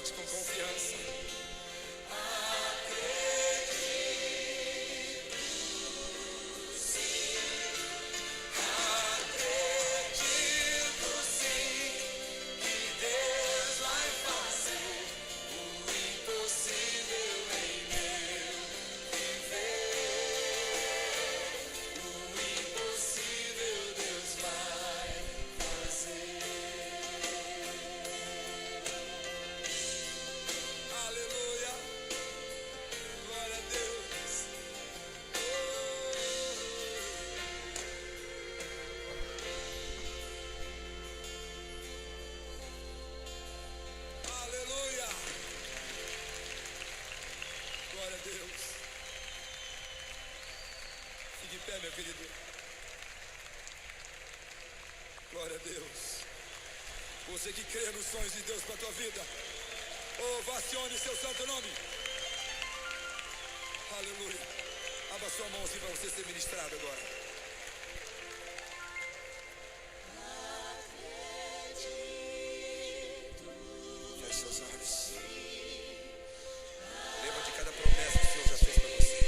Cante com confiança. Meu querido, glória a Deus. Você que crê nos sonhos de Deus para a tua vida, ovacione seu santo nome. Aleluia. Abra sua mão assim para você ser ministrado agora. Feche seus olhos. Lembra de cada promessa que o Senhor já fez para você.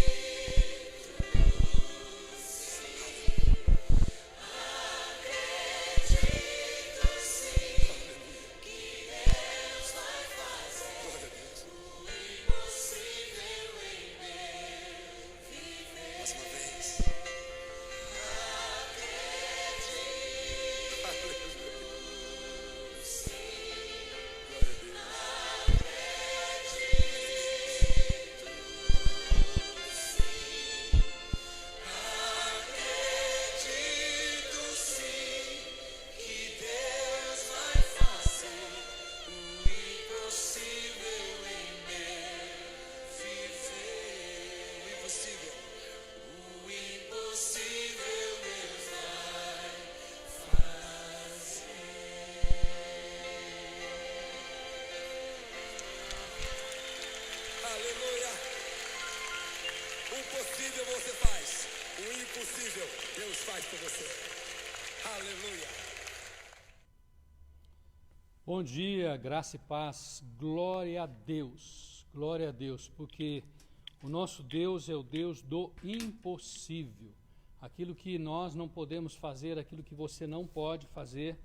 Você faz o impossível, Deus faz por você. Aleluia. Bom dia, graça e paz, glória a Deus, porque o nosso Deus é o Deus do impossível. Aquilo que nós não podemos fazer, aquilo que você não pode fazer,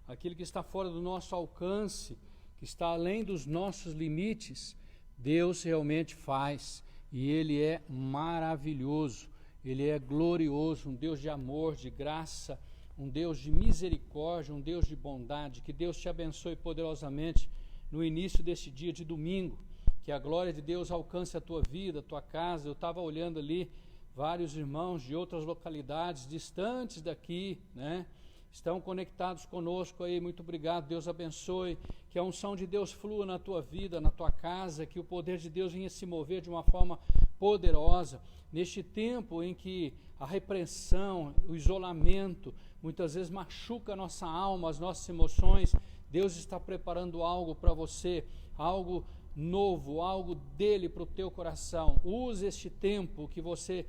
aquilo que está fora do nosso alcance, que está além dos nossos limites, Deus realmente faz. E Ele é maravilhoso, Ele é glorioso, um Deus de amor, de graça, um Deus de misericórdia, um Deus de bondade. Que Deus te abençoe poderosamente no início deste dia de domingo, que a glória de Deus alcance a tua vida, a tua casa. Eu estava olhando ali, vários irmãos de outras localidades distantes daqui, né? Estão conectados conosco aí, muito obrigado, Deus abençoe, que a unção de Deus flua na tua vida, na tua casa, que o poder de Deus venha se mover de uma forma poderosa, neste tempo em que a repressão, o isolamento, muitas vezes machuca a nossa alma, as nossas emoções. Deus está preparando algo para você, algo novo, algo dele para o teu coração. Use este tempo que você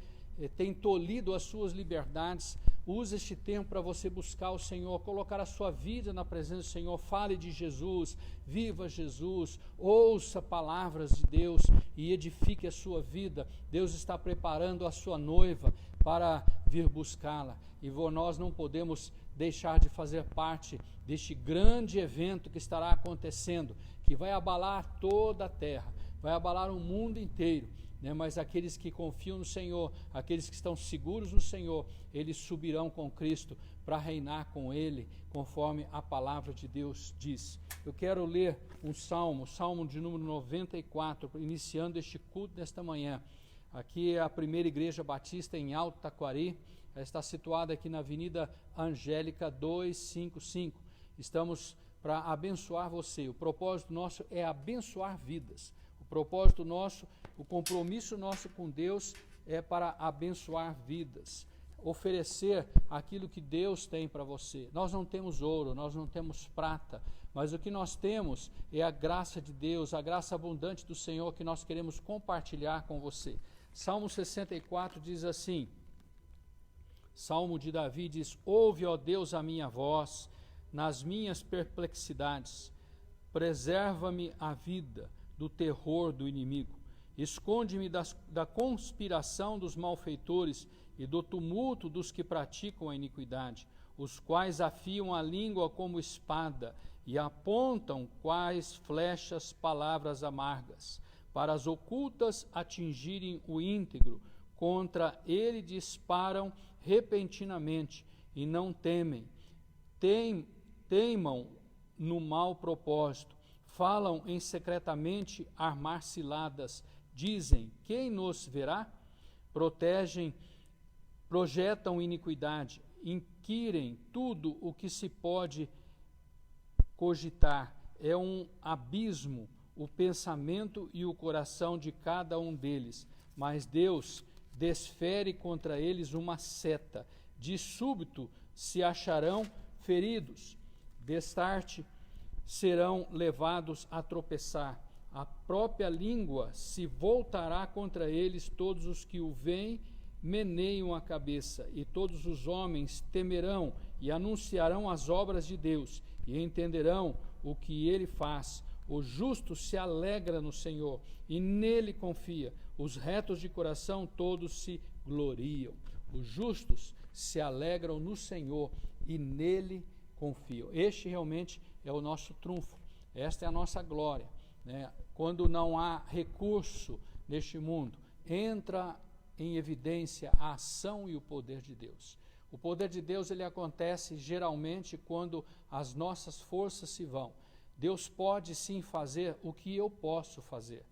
tem tolhido as suas liberdades. Use este tempo para você buscar o Senhor, colocar a sua vida na presença do Senhor. Fale de Jesus, viva Jesus, ouça palavras de Deus e edifique a sua vida. Deus está preparando a sua noiva para vir buscá-la. E nós não podemos deixar de fazer parte deste grande evento que estará acontecendo, que vai abalar toda a terra, vai abalar o mundo inteiro. Mas aqueles que confiam no Senhor, aqueles que estão seguros no Senhor, eles subirão com Cristo para reinar com Ele, conforme a palavra de Deus diz. Eu quero ler um salmo de número 94, iniciando este culto desta manhã. Aqui é a primeira igreja batista em Alto Taquari, ela está situada aqui na Avenida Angélica 255. Estamos para abençoar você. O propósito nosso é abençoar vidas. O propósito nosso, o compromisso nosso com Deus é para abençoar vidas, oferecer aquilo que Deus tem para você. Nós não temos ouro, nós não temos prata, mas o que nós temos é a graça de Deus, a graça abundante do Senhor que nós queremos compartilhar com você. Salmo 64 diz assim, Salmo de Davi diz: ouve, ó Deus, a minha voz nas minhas perplexidades. preserva-me a vida do terror do inimigo. Esconde-me da conspiração dos malfeitores e do tumulto dos que praticam a iniquidade, os quais afiam a língua como espada e apontam quais flechas palavras amargas, para as ocultas atingirem o íntegro. Contra ele disparam repentinamente e não temem. Teimam no mau propósito, falam em secretamente armar ciladas, dizem: quem nos verá? Projetam iniquidade, inquirem tudo o que se pode cogitar. É um abismo o pensamento e o coração de cada um deles, mas Deus desfere contra eles uma seta. De súbito se acharão feridos, destarte serão levados a tropeçar. A própria língua se voltará contra eles. Todos os que o veem meneiam a cabeça, e todos os homens temerão e anunciarão as obras de Deus, e entenderão o que ele faz. O justo se alegra no Senhor e nele confia. Os retos de coração todos se gloriam. Os justos se alegram no Senhor e nele confiam. Este realmente é o nosso trunfo. Esta é a nossa glória, né? Quando não há recurso neste mundo, entra em evidência a ação e o poder de Deus. O poder de Deus, ele acontece geralmente quando as nossas forças se vão. Deus pode sim fazer o que eu posso fazer,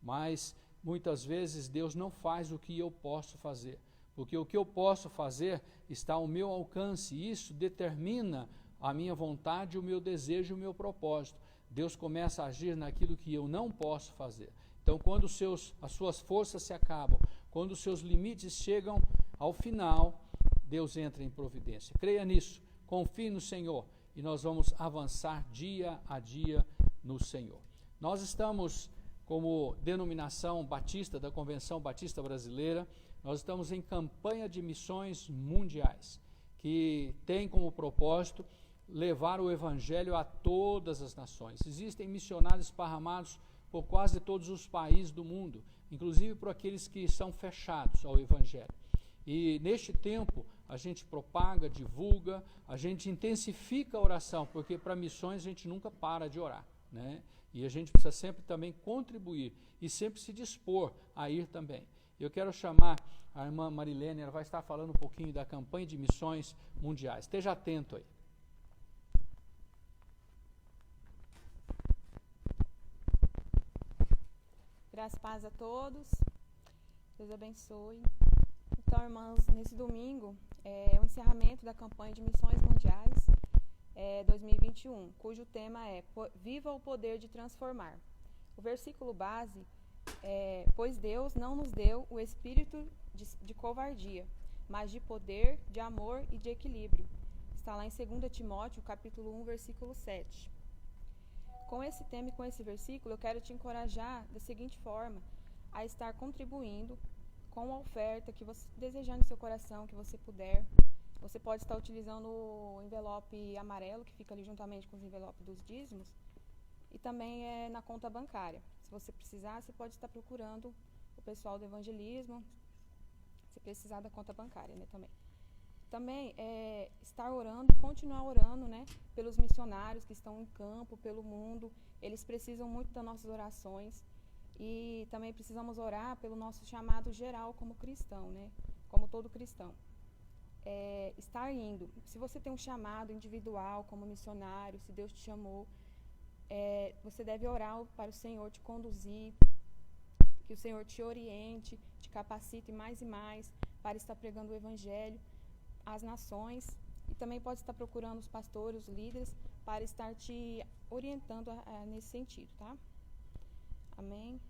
mas muitas vezes Deus não faz o que eu posso fazer, porque o que eu posso fazer está ao meu alcance, e isso determina a minha vontade, o meu desejo, o meu propósito. Deus começa a agir naquilo que eu não posso fazer. Então, quando as suas forças se acabam, quando os seus limites chegam ao final, Deus entra em providência. Creia nisso, confie no Senhor, e nós vamos avançar dia a dia no Senhor. Nós estamos, como denominação batista da Convenção Batista Brasileira, nós estamos em campanha de missões mundiais, que tem como propósito levar o Evangelho a todas as nações. Existem missionários esparramados por quase todos os países do mundo, inclusive por aqueles que são fechados ao Evangelho. E neste tempo, a gente propaga, divulga, a gente intensifica a oração, porque para missões a gente nunca para de orar, né? E a gente precisa sempre também contribuir e sempre se dispor a ir também. Eu quero chamar a irmã Marilene, ela vai estar falando um pouquinho da campanha de missões mundiais. Esteja atento aí. Graças e paz a todos. Deus abençoe. Então, irmãs, nesse domingo é o encerramento da campanha de missões mundiais 2021, cujo tema é Viva o poder de transformar. O versículo base é: pois Deus não nos deu o espírito de covardia, mas de poder, de amor e de equilíbrio. Está lá em 2 Timóteo, capítulo 1, versículo 7. Com esse tema e com esse versículo, eu quero te encorajar da seguinte forma: a estar contribuindo com a oferta que você desejar no seu coração, que você puder. Você pode estar utilizando o envelope amarelo, que fica ali juntamente com os envelopes dos dízimos, e também na conta bancária. Se você precisar, você pode estar procurando o pessoal do evangelismo, se precisar da conta bancária, né, também. Também estar orando e continuar orando, né, pelos missionários que estão em campo, pelo mundo. Eles precisam muito das nossas orações. E também precisamos orar pelo nosso chamado geral como cristão, né? Como todo cristão. Estar indo. Se você tem um chamado individual como missionário, se Deus te chamou, você deve orar para o Senhor te conduzir, que o Senhor te oriente, te capacite mais e mais para estar pregando o Evangelho às nações. E também pode estar procurando os pastores, os líderes, para estar te orientando nesse sentido, tá? Amém?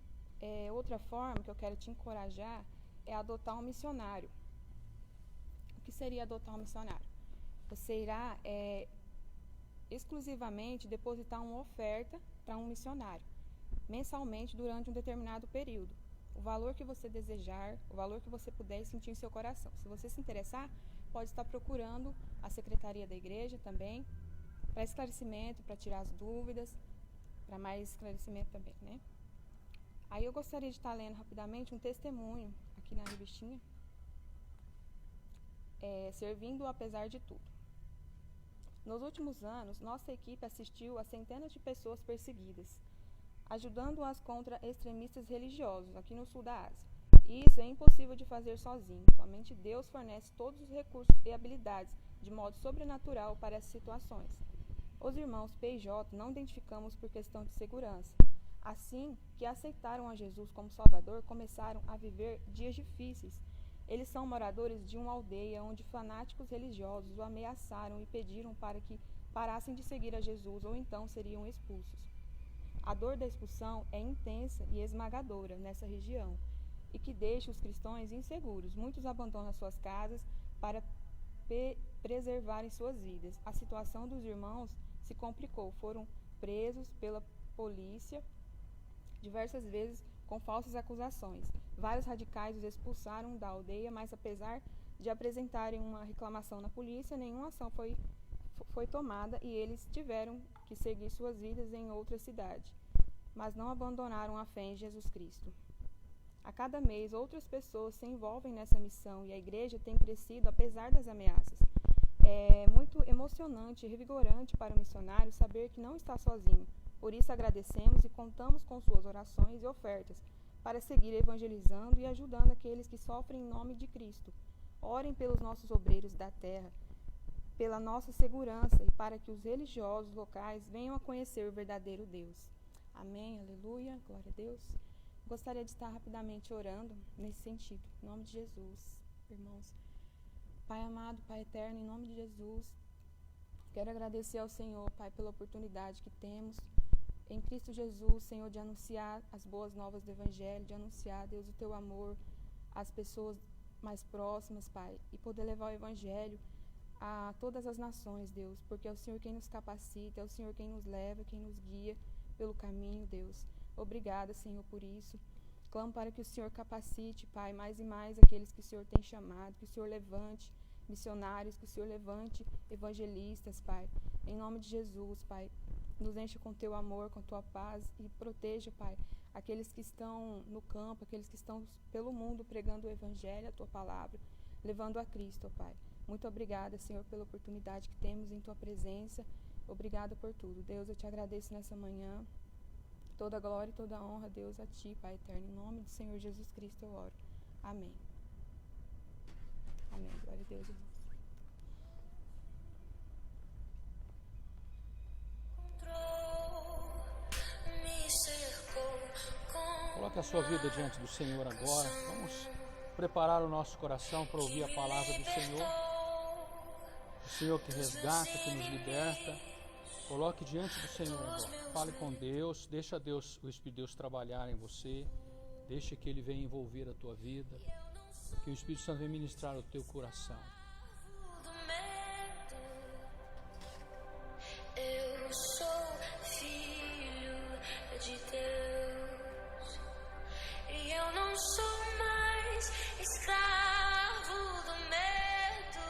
Outra forma que eu quero te encorajar é adotar um missionário. O que seria adotar um missionário? Você irá exclusivamente depositar uma oferta para um missionário, mensalmente durante um determinado período. O valor que você desejar, o valor que você puder sentir em seu coração. Se você se interessar, pode estar procurando a secretaria da igreja também, para esclarecimento, para tirar as dúvidas. para mais esclarecimento também, né? Aí eu gostaria de estar lendo rapidamente um testemunho aqui na revistinha, servindo apesar de tudo. Nos últimos anos, nossa equipe assistiu a centenas de pessoas perseguidas, ajudando-as contra extremistas religiosos aqui no sul da Ásia. E isso é impossível de fazer sozinho. Somente Deus fornece todos os recursos e habilidades de modo sobrenatural para essas situações. Os irmãos P e J não identificamos por questão de segurança. Assim que aceitaram a Jesus como Salvador, começaram a viver dias difíceis. Eles são moradores de uma aldeia onde fanáticos religiosos o ameaçaram e pediram para que parassem de seguir a Jesus ou então seriam expulsos. A dor da expulsão é intensa e esmagadora nessa região e que deixa os cristãos inseguros. Muitos abandonam suas casas para preservarem suas vidas. A situação dos irmãos se complicou. Foram presos pela polícia diversas vezes com falsas acusações. Vários radicais os expulsaram da aldeia, mas apesar de apresentarem uma reclamação na polícia, nenhuma ação foi tomada e eles tiveram que seguir suas vidas em outra cidade, mas não abandonaram a fé em Jesus Cristo. A cada mês, outras pessoas se envolvem nessa missão e a igreja tem crescido apesar das ameaças. É muito emocionante e revigorante para o missionário saber que não está sozinho. Por isso agradecemos e contamos com suas orações e ofertas para seguir evangelizando e ajudando aqueles que sofrem em nome de Cristo. Orem pelos nossos obreiros da terra, pela nossa segurança e para que os religiosos locais venham a conhecer o verdadeiro Deus. Amém, aleluia, glória a Deus. Gostaria de estar rapidamente orando nesse sentido, em nome de Jesus, irmãos. Pai amado, Pai eterno, em nome de Jesus, quero agradecer ao Senhor, Pai, pela oportunidade que temos em Cristo Jesus, Senhor, de anunciar as boas novas do Evangelho, de anunciar, Deus, o Teu amor às pessoas mais próximas, Pai, e poder levar o Evangelho a todas as nações, Deus, porque é o Senhor quem nos capacita, é o Senhor quem nos leva, quem nos guia pelo caminho, Deus. Obrigada, Senhor, por isso. Clamo para que o Senhor capacite, Pai, mais e mais aqueles que o Senhor tem chamado, que o Senhor levante missionários, que o Senhor levante evangelistas, Pai. Em nome de Jesus, Pai, nos enche com Teu amor, com Tua paz e proteja, Pai, aqueles que estão no campo, aqueles que estão pelo mundo pregando o Evangelho, a Tua palavra, levando a Cristo, Pai. Muito obrigada, Senhor, pela oportunidade que temos em Tua presença. Obrigada por tudo. Deus, eu Te agradeço nessa manhã. Toda glória e toda honra, Deus, a Ti, Pai eterno. Em nome do Senhor Jesus Cristo eu oro. Amém. Amém. Glória a Deus, irmãos. Coloque a sua vida diante do Senhor agora. Vamos preparar o nosso coração para ouvir a palavra do Senhor. O Senhor que resgata, que nos liberta. Coloque diante do Senhor agora. Fale com Deus. Deixa Deus, o Espírito de Deus trabalhar em você. Deixa que Ele venha envolver a tua vida. Que o Espírito Santo venha ministrar o teu coração. Eu sou filho de Deus e eu não sou mais escravo do medo.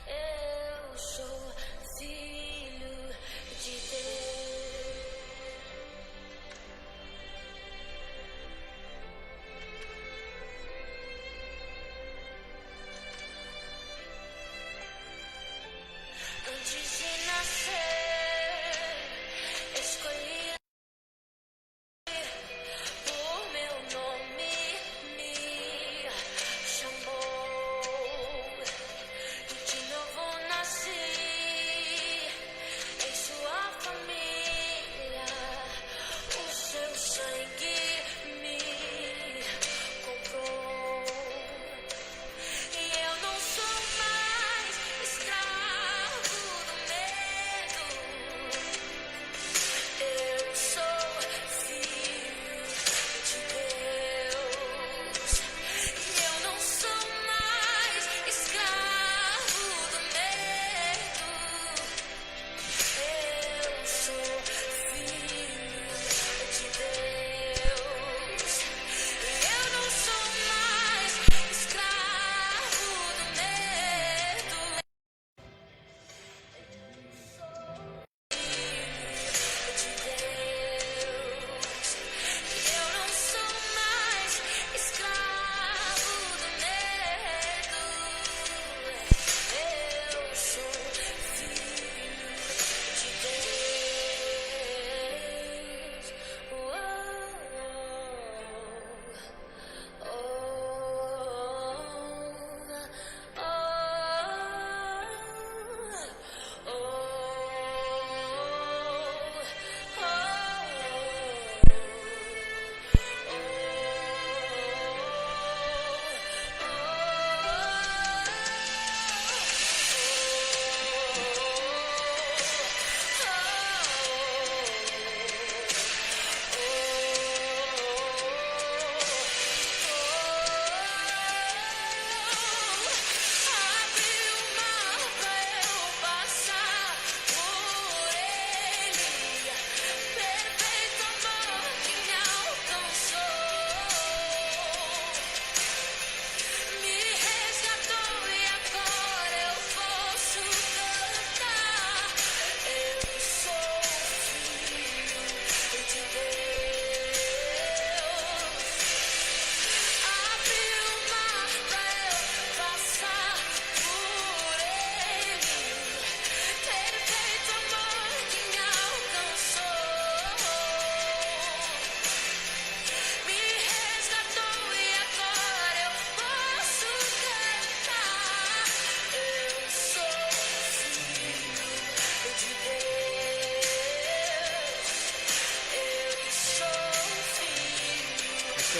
Eu sou filho de Deus.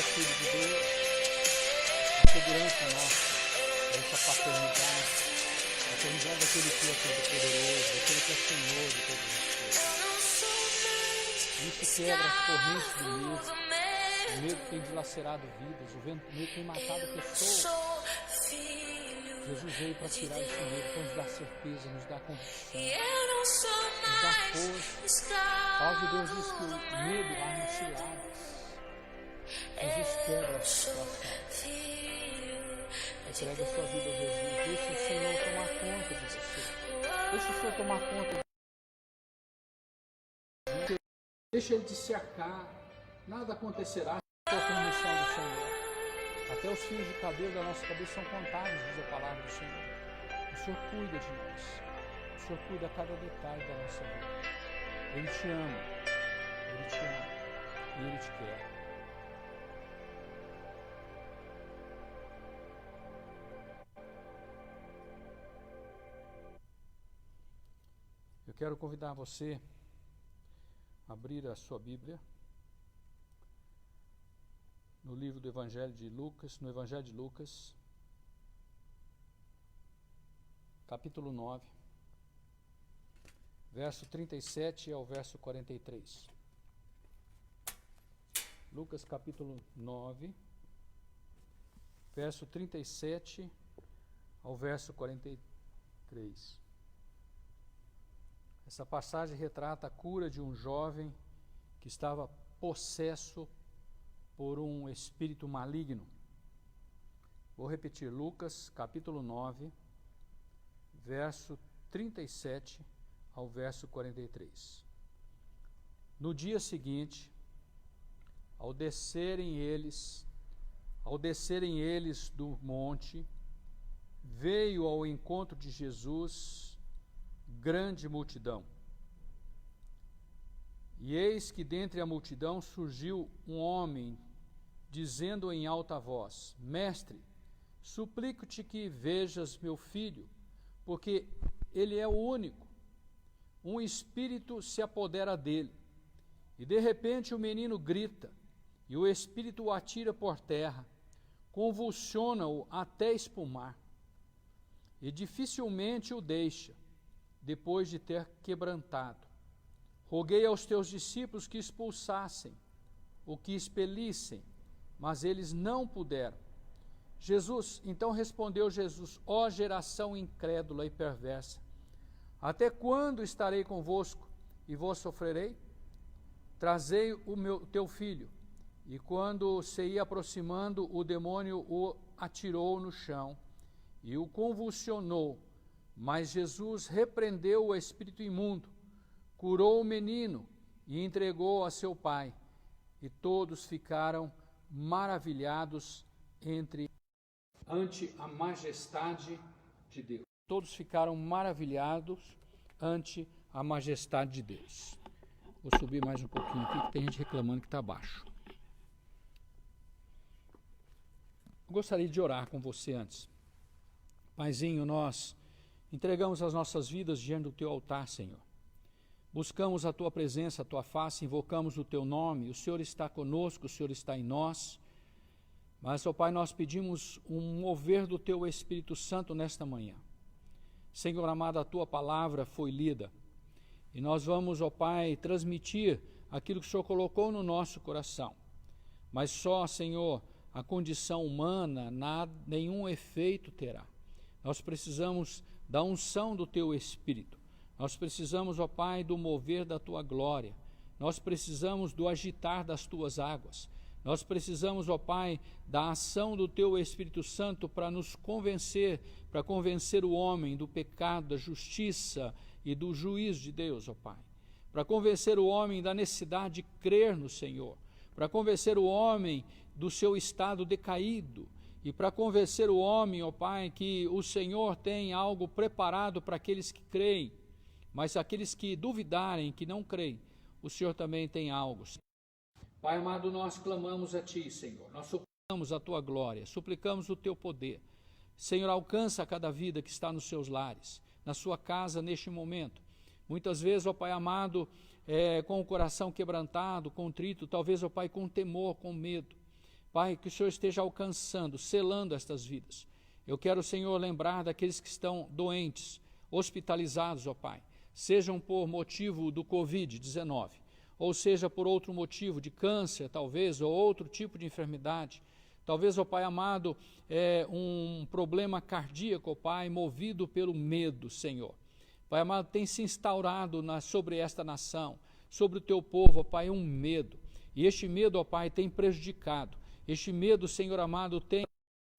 é filho de Deus, a segurança nossa, essa paternidade daquele que é todo-poderoso, daquele que é Senhor de todas as coisas. Isso quebra as correntes do medo. O medo tem dilacerado vidas, o medo tem matado pessoas. Jesus veio para tirar esse medo, para nos dar certeza, nos dar convicção, nos dar força. A palavra de Deus diz que o medo arma ciladas. Jesus quebra a situação. Entrega a sua vida a Jesus. Deixa o Senhor tomar conta de você. Deixa o Senhor tomar conta de você. Deixa Ele te cercar. Nada acontecerá sem a permissão do Senhor. Até os fios de cabelo da nossa cabeça são contados, diz a palavra do Senhor. O Senhor cuida de nós. O Senhor cuida a cada detalhe da nossa vida. Ele te ama. Ele te ama. E Ele te quer. Eu quero convidar você a abrir a sua Bíblia no livro do Evangelho de Lucas, no Evangelho de Lucas, capítulo 9, verso 37 ao verso 43. Lucas capítulo 9, verso 37 ao verso 43. Essa passagem retrata a cura de um jovem que estava possesso por um espírito maligno. Vou repetir, Lucas capítulo 9, verso 37 ao verso 43. No dia seguinte, ao descerem eles do monte, veio ao encontro de Jesus grande multidão. E eis que dentre a multidão surgiu um homem, dizendo em alta voz: Mestre, suplico-te que vejas meu filho, porque ele é o único. Um espírito se apodera dele. E de repente o menino grita, e o espírito o atira por terra, convulsiona-o até espumar, e dificilmente o deixa, depois de ter quebrantado. Roguei aos teus discípulos que expulsassem, ou que expelissem, mas eles não puderam. Então respondeu Jesus: ó geração incrédula e perversa, até quando estarei convosco e vos sofrerei? Trazei teu filho. E quando se ia aproximando, o demônio o atirou no chão e o convulsionou. Mas Jesus repreendeu o espírito imundo, curou o menino e entregou a seu pai. E todos ficaram maravilhados ante a majestade de Deus. Todos ficaram maravilhados ante a majestade de Deus. Vou subir mais um pouquinho aqui, que tem gente reclamando que está baixo. Eu gostaria de orar com você antes. Paizinho, nós entregamos as nossas vidas diante do teu altar, Senhor. Buscamos a tua presença, a tua face, invocamos o teu nome. O Senhor está conosco, o Senhor está em nós. Mas, ó Pai, nós pedimos um mover do teu Espírito Santo nesta manhã. Senhor amado, a tua palavra foi lida. E nós vamos, ó Pai, transmitir aquilo que o Senhor colocou no nosso coração. Mas só, Senhor, a condição humana, nenhum efeito terá. Nós precisamos da unção do teu Espírito. Nós precisamos, ó Pai, do mover da tua glória. Nós precisamos do agitar das tuas águas. Nós precisamos, ó Pai, da ação do teu Espírito Santo para nos convencer, para convencer o homem do pecado, da justiça e do juízo de Deus, ó Pai. Para convencer o homem da necessidade de crer no Senhor. Para convencer o homem do seu estado decaído. E para convencer o homem, ó Pai, que o Senhor tem algo preparado para aqueles que creem. Mas aqueles que duvidarem, que não creem, o Senhor também tem algo. Pai amado, nós clamamos a Ti, Senhor. Nós suplicamos a Tua glória, suplicamos o Teu poder. Senhor, alcança cada vida que está nos seus lares, na sua casa neste momento. Muitas vezes, ó Pai amado, com o coração quebrantado, contrito, talvez, ó Pai, com temor, com medo. Pai, que o Senhor esteja alcançando, selando estas vidas. Eu quero, Senhor, lembrar daqueles que estão doentes, hospitalizados, ó Pai, sejam por motivo do Covid-19, ou seja por outro motivo, de câncer, talvez, ou outro tipo de enfermidade. Talvez, ó Pai amado, um problema cardíaco, ó Pai, movido pelo medo, Senhor. Pai amado, tem se instaurado sobre esta nação, sobre o teu povo, ó Pai, um medo. E este medo, ó Pai, tem prejudicado. Este medo, Senhor amado, tem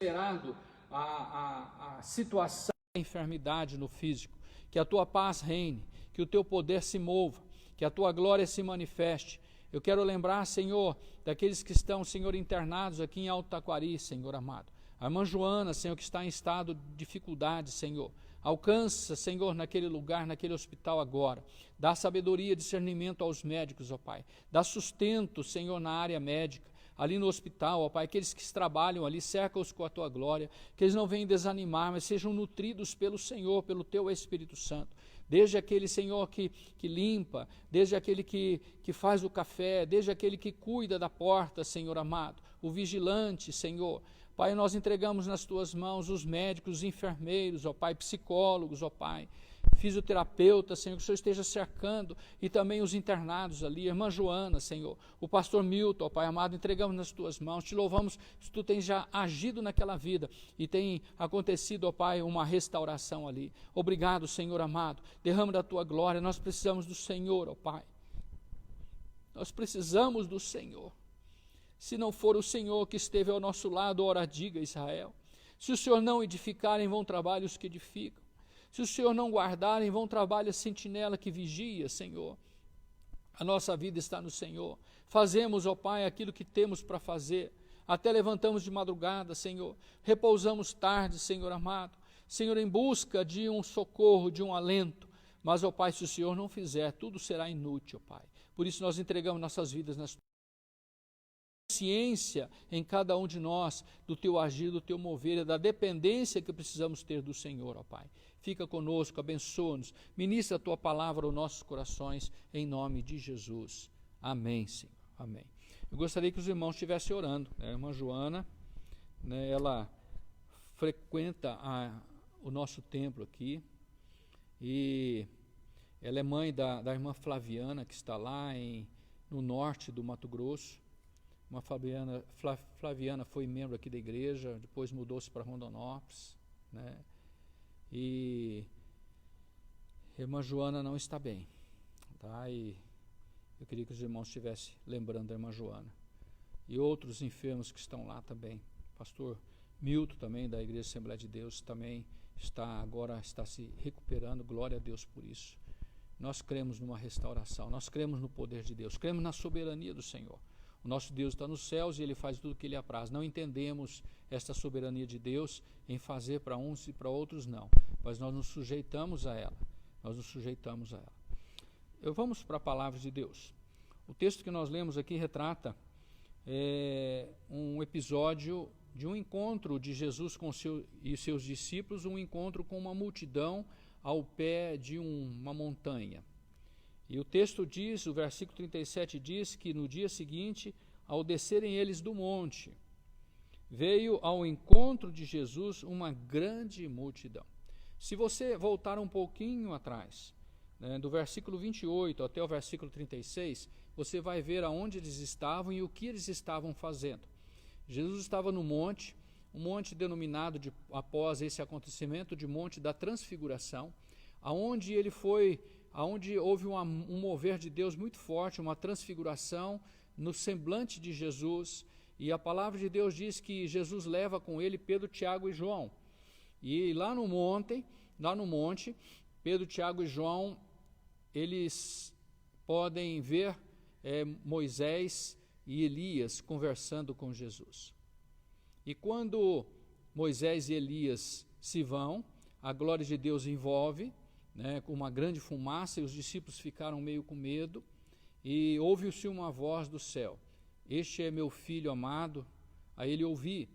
alterado a situação da enfermidade no físico. Que a tua paz reine, que o teu poder se mova, que a tua glória se manifeste. Eu quero lembrar, Senhor, daqueles que estão, Senhor, internados aqui em Alto Taquari, Senhor amado. A irmã Joana, Senhor, que está em estado de dificuldade, Senhor. Alcança, Senhor, naquele lugar, naquele hospital agora. Dá sabedoria, discernimento aos médicos, ó Pai. Dá sustento, Senhor, na área médica. Ali no hospital, ó Pai, aqueles que trabalham ali, cerca-os com a tua glória, que eles não venham desanimar, mas sejam nutridos pelo Senhor, pelo teu Espírito Santo. Desde aquele, Senhor, que limpa, desde aquele que faz o café, desde aquele que cuida da porta, Senhor amado, o vigilante, Senhor. Pai, nós entregamos nas tuas mãos os médicos, os enfermeiros, ó Pai, psicólogos, ó Pai, fisioterapeuta, Senhor, que o Senhor esteja cercando, e também os internados ali, a irmã Joana, Senhor, o pastor Milton, ó Pai amado, entregamos nas tuas mãos, te louvamos, se tu tens já agido naquela vida, e tem acontecido, ó Pai, uma restauração ali. Obrigado, Senhor amado, derrama da tua glória, nós precisamos do Senhor, ó Pai, nós precisamos do Senhor. Se não for o Senhor que esteve ao nosso lado, ora diga Israel. Se o Senhor não edificar, em vão trabalham os que edificam. Se o Senhor não guardar, em vão trabalha a sentinela que vigia, Senhor. A nossa vida está no Senhor. Fazemos, ó Pai, aquilo que temos para fazer. Até levantamos de madrugada, Senhor. Repousamos tarde, Senhor amado. Senhor, em busca de um socorro, de um alento. Mas, ó Pai, se o Senhor não fizer, tudo será inútil, ó Pai. Por isso nós entregamos nossas vidas nas consciência em cada um de nós do teu agir, do teu mover, da dependência que precisamos ter do Senhor, ó Pai. Fica conosco, abençoa-nos, ministra a tua palavra aos nossos corações, em nome de Jesus. Amém, Senhor. Amém. Eu gostaria que os irmãos estivessem orando. A irmã Joana, ela frequenta o nosso templo aqui, e ela é mãe da irmã Flaviana, que está lá no norte do Mato Grosso. Uma Flaviana foi membro aqui da igreja, depois mudou-se para Rondonópolis, e a irmã Joana não está bem, tá? E eu queria que os irmãos estivessem lembrando da irmã Joana. E outros enfermos que estão lá também. Pastor Milton também, da Igreja Assembleia de Deus, também está se recuperando, glória a Deus por isso. Nós cremos numa restauração, nós cremos no poder de Deus, cremos na soberania do Senhor. O nosso Deus está nos céus e Ele faz tudo o que Ele apraz. Não entendemos esta soberania de Deus em fazer para uns e para outros, não. Mas nós nos sujeitamos a ela. Vamos para a palavra de Deus. O texto que nós lemos aqui retrata um episódio de um encontro de Jesus e seus discípulos, um encontro com uma multidão ao pé de uma montanha. E o texto diz, o versículo 37 diz que no dia seguinte, ao descerem eles do monte, veio ao encontro de Jesus uma grande multidão. Se você voltar um pouquinho atrás, do versículo 28 até o versículo 36, você vai ver aonde eles estavam e o que eles estavam fazendo. Jesus estava no monte, um monte denominado, após esse acontecimento, de Monte da Transfiguração, aonde houve um mover de Deus muito forte, uma transfiguração no semblante de Jesus, e a palavra de Deus diz que Jesus leva com ele Pedro, Tiago e João. E lá no monte, Pedro, Tiago e João, eles podem ver Moisés e Elias conversando com Jesus. E quando Moisés e Elias se vão, a glória de Deus envolve, com uma grande fumaça, e os discípulos ficaram meio com medo, e ouve-se uma voz do céu: este é meu filho amado, a ele ouvi.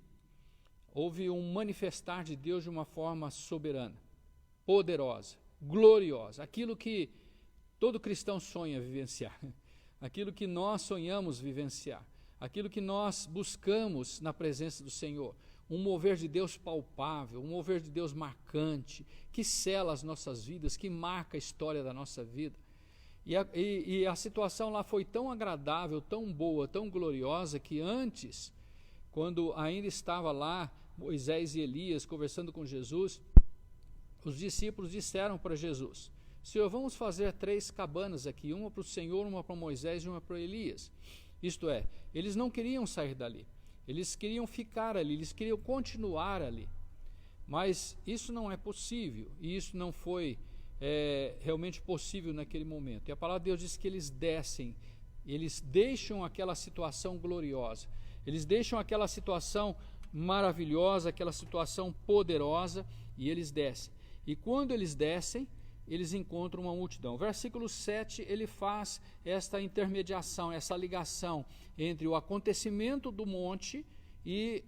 Houve um manifestar de Deus de uma forma soberana, poderosa, gloriosa, aquilo que todo cristão sonha vivenciar, aquilo que nós sonhamos vivenciar, aquilo que nós buscamos na presença do Senhor. Um mover de Deus palpável, um mover de Deus marcante, que sela as nossas vidas, que marca a história da nossa vida. E a situação lá foi tão agradável, tão boa, tão gloriosa, que antes, quando ainda estava lá Moisés e Elias conversando com Jesus, os discípulos disseram para Jesus: Senhor, vamos fazer 3 cabanas aqui, uma para o Senhor, uma para Moisés e uma para Elias. Isto é, eles não queriam sair dali, eles queriam ficar ali, eles queriam continuar ali. Mas isso não é possível, e isso não foi realmente possível naquele momento. E a palavra de Deus diz que eles descem, eles deixam aquela situação gloriosa, eles deixam aquela situação maravilhosa, aquela situação poderosa, e eles descem. E quando eles descem, eles encontram uma multidão. O versículo 7, ele faz esta intermediação, essa ligação entre o acontecimento do monte e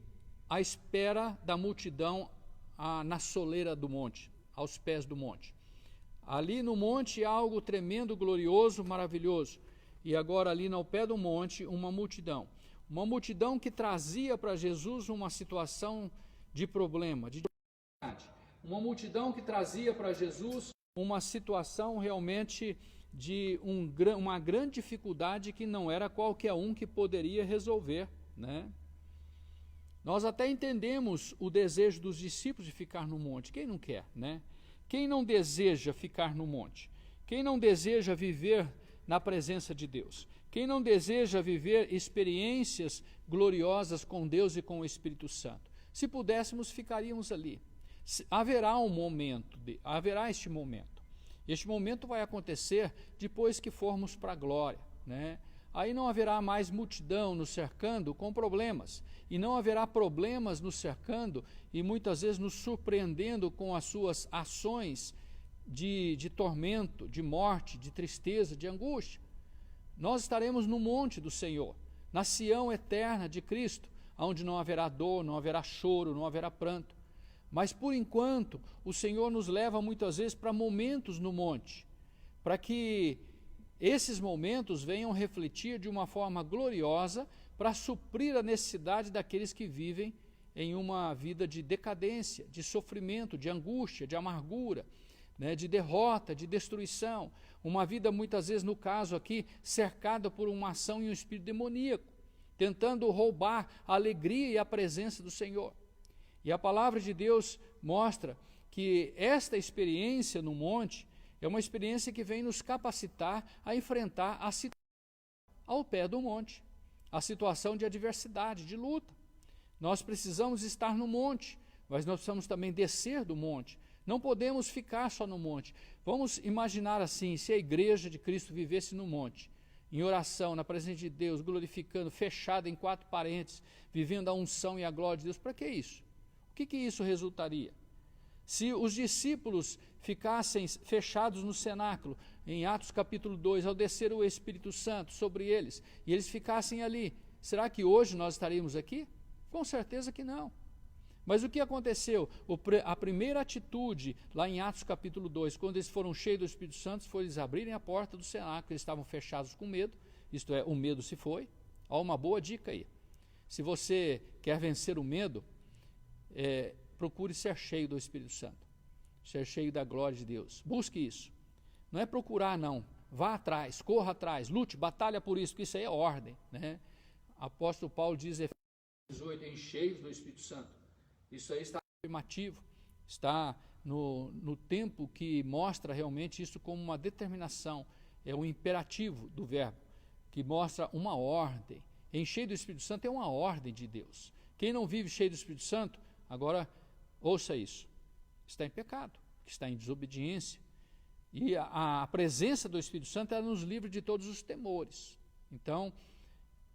a espera da multidão na soleira do monte, aos pés do monte. Ali no monte há algo tremendo, glorioso, maravilhoso. E agora ali no pé do monte, uma multidão. Uma multidão que trazia para Jesus uma situação de problema, de dificuldade. Uma multidão que trazia para Jesus uma situação realmente de uma grande dificuldade que não era qualquer um que poderia resolver, né? Nós até entendemos o desejo dos discípulos de ficar no monte. Quem não quer, né? Quem não deseja ficar no monte? Quem não deseja viver na presença de Deus? Quem não deseja viver experiências gloriosas com Deus e com o Espírito Santo? Se pudéssemos, ficaríamos ali. Haverá este momento. Este momento vai acontecer depois que formos para a glória, né? Aí não haverá mais multidão nos cercando com problemas, e não haverá problemas nos cercando e muitas vezes nos surpreendendo com as suas ações de tormento, de morte, de tristeza, de angústia. Nós estaremos no monte do Senhor, na Sião eterna de Cristo, onde não haverá dor, não haverá choro, não haverá pranto. Mas por enquanto, o Senhor nos leva muitas vezes para momentos no monte, para que esses momentos venham refletir de uma forma gloriosa para suprir a necessidade daqueles que vivem em uma vida de decadência, de sofrimento, de angústia, de amargura, né, de derrota, de destruição. Uma vida muitas vezes, no caso aqui, cercada por uma ação e um espírito demoníaco, tentando roubar a alegria e a presença do Senhor. E a palavra de Deus mostra que esta experiência no monte é uma experiência que vem nos capacitar a enfrentar a situação ao pé do monte, a situação de adversidade, de luta. Nós precisamos estar no monte, mas nós precisamos também descer do monte. Não podemos ficar só no monte. Vamos imaginar assim, se a igreja de Cristo vivesse no monte, em oração, na presença de Deus, glorificando, fechada em 4 paredes, vivendo a unção e a glória de Deus. Para que isso? O que isso resultaria? Se os discípulos ficassem fechados no cenáculo, em Atos capítulo 2, ao descer o Espírito Santo sobre eles, e eles ficassem ali, será que hoje nós estaríamos aqui? Com certeza que não. Mas o que aconteceu? A primeira atitude, lá em Atos capítulo 2, quando eles foram cheios do Espírito Santo, foi eles abrirem a porta do cenáculo, eles estavam fechados com medo, isto é, o medo se foi. Ó, uma boa dica aí. Se você quer vencer o medo, procure ser cheio do Espírito Santo, ser cheio da glória de Deus. Busque isso. Não é procurar, não. Vá atrás, corra atrás, lute, batalha por isso, porque isso aí é ordem, né? Apóstolo Paulo diz em Efésios 18, cheios do Espírito Santo. Isso aí está afirmativo, está no tempo que mostra realmente isso como uma determinação, é um imperativo do verbo, que mostra uma ordem. Encher do Espírito Santo é uma ordem de Deus. Quem não vive cheio do Espírito Santo, agora ouça isso, está em pecado, está em desobediência. E a presença do Espírito Santo ela nos livra de todos os temores. Então,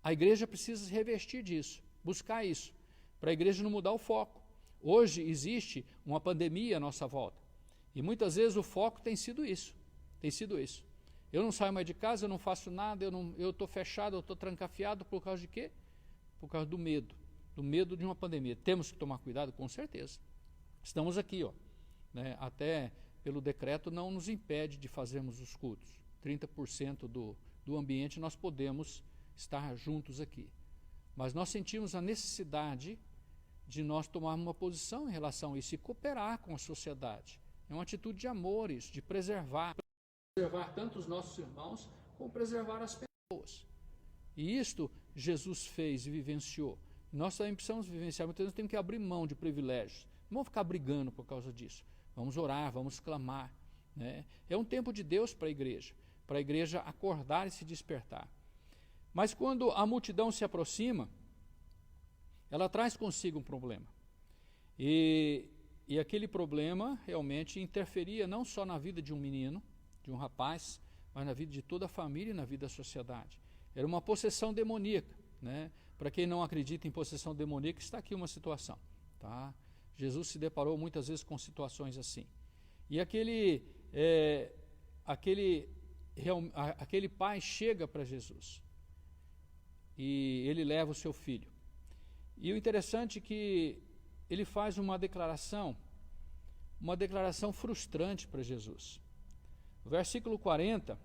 a igreja precisa se revestir disso, buscar isso, para a igreja não mudar o foco. Hoje existe uma pandemia à nossa volta, e muitas vezes o foco tem sido isso, Eu não saio mais de casa, eu não faço nada, eu estou fechado, eu estou trancafiado, por causa de quê? Por causa do medo de uma pandemia. Temos que tomar cuidado, com certeza. Estamos aqui, né, até pelo decreto não nos impede de fazermos os cultos. 30% do ambiente nós podemos estar juntos aqui. Mas nós sentimos a necessidade de nós tomarmos uma posição em relação a isso e cooperar com a sociedade. É uma atitude de amor isso, de preservar tanto os nossos irmãos, como preservar as pessoas. E isto Jesus fez e vivenciou. Nós também precisamos vivenciar, muitas vezes temos que abrir mão de privilégios. Não vamos ficar brigando por causa disso. Vamos orar, vamos clamar, né? É um tempo de Deus para a igreja acordar e se despertar. Mas quando a multidão se aproxima, ela traz consigo um problema. E aquele problema realmente interferia não só na vida de um menino, de um rapaz, mas na vida de toda a família e na vida da sociedade. Era uma possessão demoníaca, né? Para quem não acredita em possessão demoníaca, está aqui uma situação, tá? Jesus se deparou muitas vezes com situações assim. E aquele pai chega para Jesus e ele leva o seu filho. E o interessante é que ele faz uma declaração frustrante para Jesus. O versículo 40,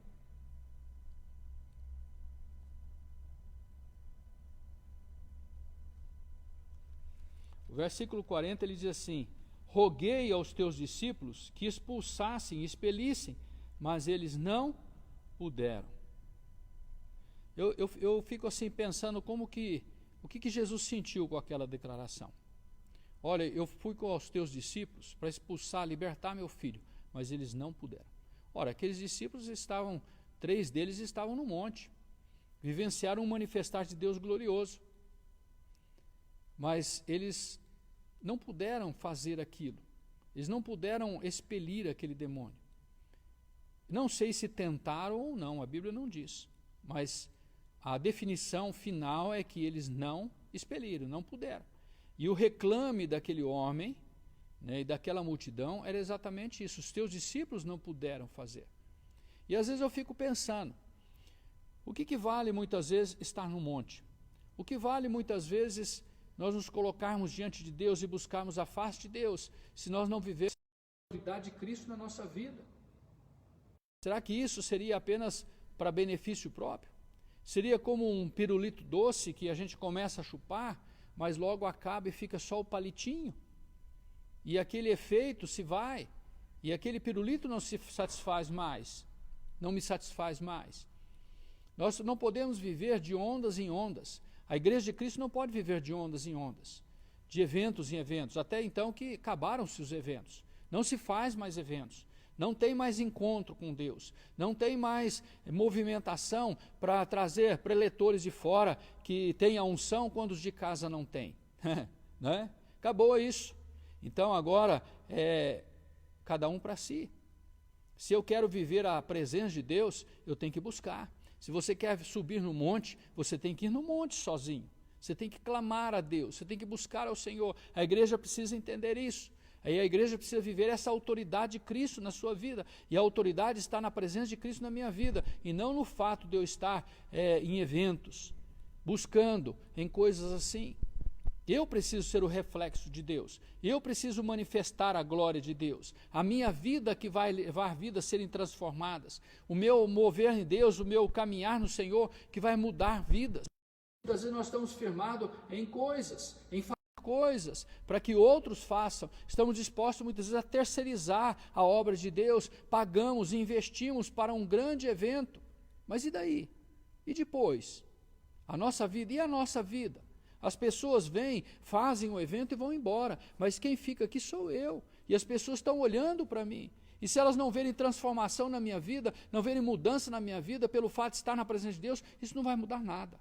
ele diz assim: roguei aos teus discípulos que expulsassem e expelissem, mas eles não puderam. Eu fico assim pensando o que Jesus sentiu com aquela declaração. Olha, eu fui com os teus discípulos para expulsar, libertar meu filho, mas eles não puderam. Ora, aqueles discípulos 3 deles estavam no monte, vivenciaram um manifestar de Deus glorioso, mas eles não puderam fazer aquilo, eles não puderam expelir aquele demônio. Não sei se tentaram ou não, a Bíblia não diz, mas a definição final é que eles não expeliram, não puderam. E o reclame daquele homem, né, e daquela multidão era exatamente isso: os teus discípulos não puderam fazer. E às vezes eu fico pensando, o que vale muitas vezes estar no monte? O que vale muitas vezes nós nos colocarmos diante de Deus e buscarmos a face de Deus, se nós não vivermos a autoridade de Cristo na nossa vida? Será que isso seria apenas para benefício próprio? Seria como um pirulito doce que a gente começa a chupar, mas logo acaba e fica só o palitinho? E aquele efeito se vai, e aquele pirulito não se satisfaz mais, não me satisfaz mais. Nós não podemos viver de ondas em ondas. A Igreja de Cristo não pode viver de ondas em ondas, de eventos em eventos, até então que acabaram-se os eventos. Não se faz mais eventos, não tem mais encontro com Deus, não tem mais movimentação para trazer preletores de fora que têm a unção quando os de casa não têm. Né? Acabou isso. Então agora é cada um para si. Se eu quero viver a presença de Deus, eu tenho que buscar. Se você quer subir no monte, você tem que ir no monte sozinho. Você tem que clamar a Deus, você tem que buscar ao Senhor. A igreja precisa entender isso. Aí a igreja precisa viver essa autoridade de Cristo na sua vida. E a autoridade está na presença de Cristo na minha vida, e não no fato de eu estar em eventos, buscando em coisas assim. Eu preciso ser o reflexo de Deus. Eu preciso manifestar a glória de Deus. A minha vida que vai levar vidas a serem transformadas. O meu mover em Deus, o meu caminhar no Senhor que vai mudar vidas. Muitas vezes nós estamos firmados em coisas, em coisas, para que outros façam. Estamos dispostos muitas vezes a terceirizar a obra de Deus. Pagamos e investimos para um grande evento. Mas e daí? E depois? A nossa vida? E a nossa vida? As pessoas vêm, fazem o evento e vão embora, mas quem fica aqui sou eu, e as pessoas estão olhando para mim, e se elas não verem transformação na minha vida, não verem mudança na minha vida, pelo fato de estar na presença de Deus, isso não vai mudar nada.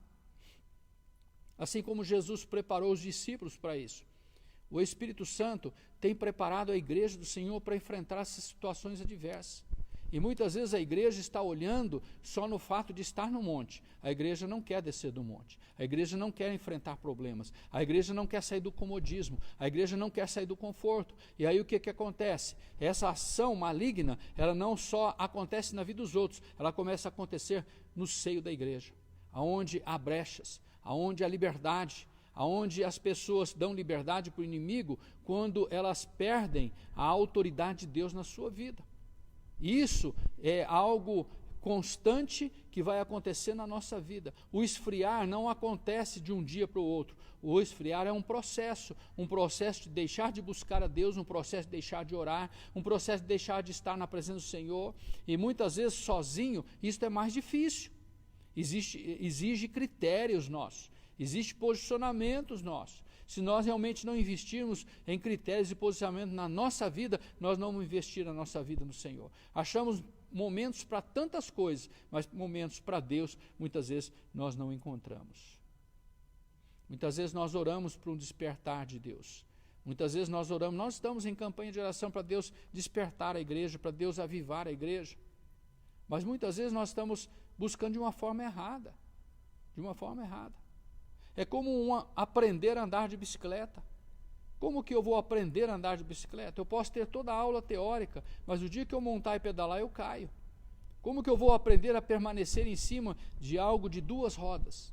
Assim como Jesus preparou os discípulos para isso, o Espírito Santo tem preparado a igreja do Senhor para enfrentar essas situações adversas. E muitas vezes a igreja está olhando só no fato de estar no monte. A igreja não quer descer do monte. A igreja não quer enfrentar problemas. A igreja não quer sair do comodismo. A igreja não quer sair do conforto. E aí o que acontece? Essa ação maligna, ela não só acontece na vida dos outros, ela começa a acontecer no seio da igreja, aonde há brechas, aonde há liberdade, aonde as pessoas dão liberdade para o inimigo quando elas perdem a autoridade de Deus na sua vida. Isso é algo constante que vai acontecer na nossa vida. O esfriar não acontece de um dia para o outro. O esfriar é um processo de deixar de buscar a Deus, um processo de deixar de orar, um processo de deixar de estar na presença do Senhor, e muitas vezes sozinho isso é mais difícil. Exige critérios nossos, exige posicionamentos nossos. Se nós realmente não investirmos em critérios e posicionamento na nossa vida, nós não vamos investir na nossa vida no Senhor. Achamos momentos para tantas coisas, mas momentos para Deus, muitas vezes, nós não encontramos. Muitas vezes nós oramos para um despertar de Deus. Muitas vezes nós oramos, nós estamos em campanha de oração para Deus despertar a igreja, para Deus avivar a igreja. Mas muitas vezes nós estamos buscando de uma forma errada. De uma forma errada. É como aprender a andar de bicicleta. Como que eu vou aprender a andar de bicicleta? Eu posso ter toda a aula teórica, mas o dia que eu montar e pedalar, eu caio. Como que eu vou aprender a permanecer em cima de algo de duas rodas?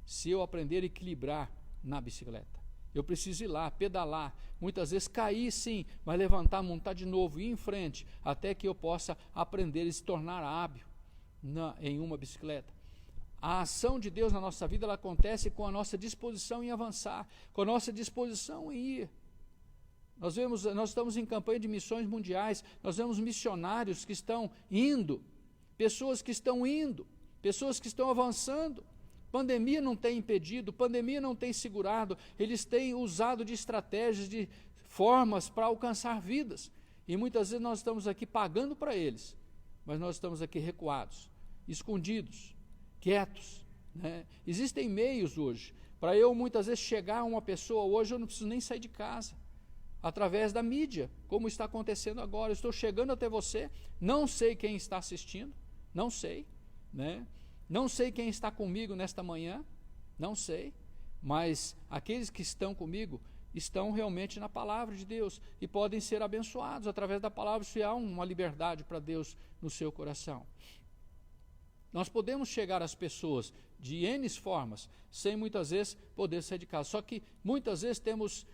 Se eu aprender a equilibrar na bicicleta. Eu preciso ir lá, pedalar, muitas vezes cair sim, mas levantar, montar de novo, ir em frente, até que eu possa aprender e se tornar hábil em uma bicicleta. A ação de Deus na nossa vida, ela acontece com a nossa disposição em avançar, com a nossa disposição em ir. Nós estamos em campanha de missões mundiais, nós vemos missionários que estão indo, pessoas que estão avançando. Pandemia não tem impedido, pandemia não tem segurado, eles têm usado de estratégias, de formas para alcançar vidas. E muitas vezes nós estamos aqui pagando para eles, mas nós estamos aqui recuados, escondidos, quietos, né? Existem meios hoje, para eu muitas vezes chegar a uma pessoa, hoje eu não preciso nem sair de casa, através da mídia, como está acontecendo agora, eu estou chegando até você, não sei quem está assistindo, não sei, né? Não sei quem está comigo nesta manhã, não sei, mas aqueles que estão comigo estão realmente na palavra de Deus e podem ser abençoados através da palavra, se há uma liberdade para Deus no seu coração. Nós podemos chegar às pessoas de N formas, sem muitas vezes poder sair de casa, só que muitas vezes temos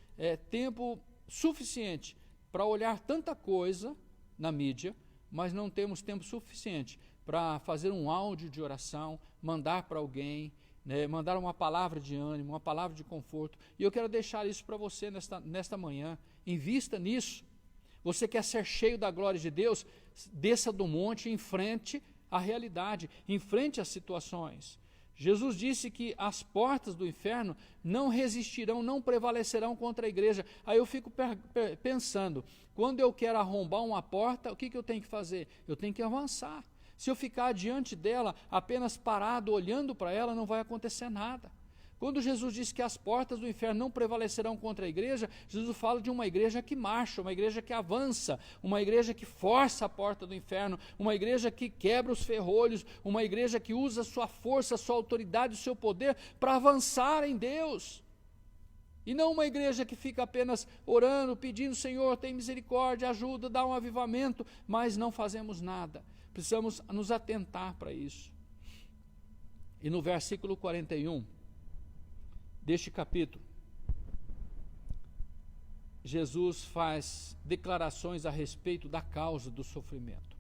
tempo suficiente para olhar tanta coisa na mídia, mas não temos tempo suficiente para fazer um áudio de oração, mandar para alguém, né, mandar uma palavra de ânimo, uma palavra de conforto. E eu quero deixar isso para você nesta manhã. Invista nisso. Você quer ser cheio da glória de Deus? Desça do monte, enfrente a realidade, enfrente as situações. Jesus disse que as portas do inferno não resistirão, não prevalecerão contra a igreja. Aí eu fico pensando, quando eu quero arrombar uma porta, o que eu tenho que fazer? Eu tenho que avançar. Se eu ficar diante dela, apenas parado, olhando para ela, não vai acontecer nada. Quando Jesus disse que as portas do inferno não prevalecerão contra a igreja, Jesus fala de uma igreja que marcha, uma igreja que avança, uma igreja que força a porta do inferno, uma igreja que quebra os ferrolhos, uma igreja que usa sua força, sua autoridade, o seu poder para avançar em Deus. E não uma igreja que fica apenas orando, pedindo, Senhor, tem misericórdia, ajuda, dá um avivamento, mas não fazemos nada. Precisamos nos atentar para isso. E no versículo 41 deste capítulo, Jesus faz declarações a respeito da causa do sofrimento.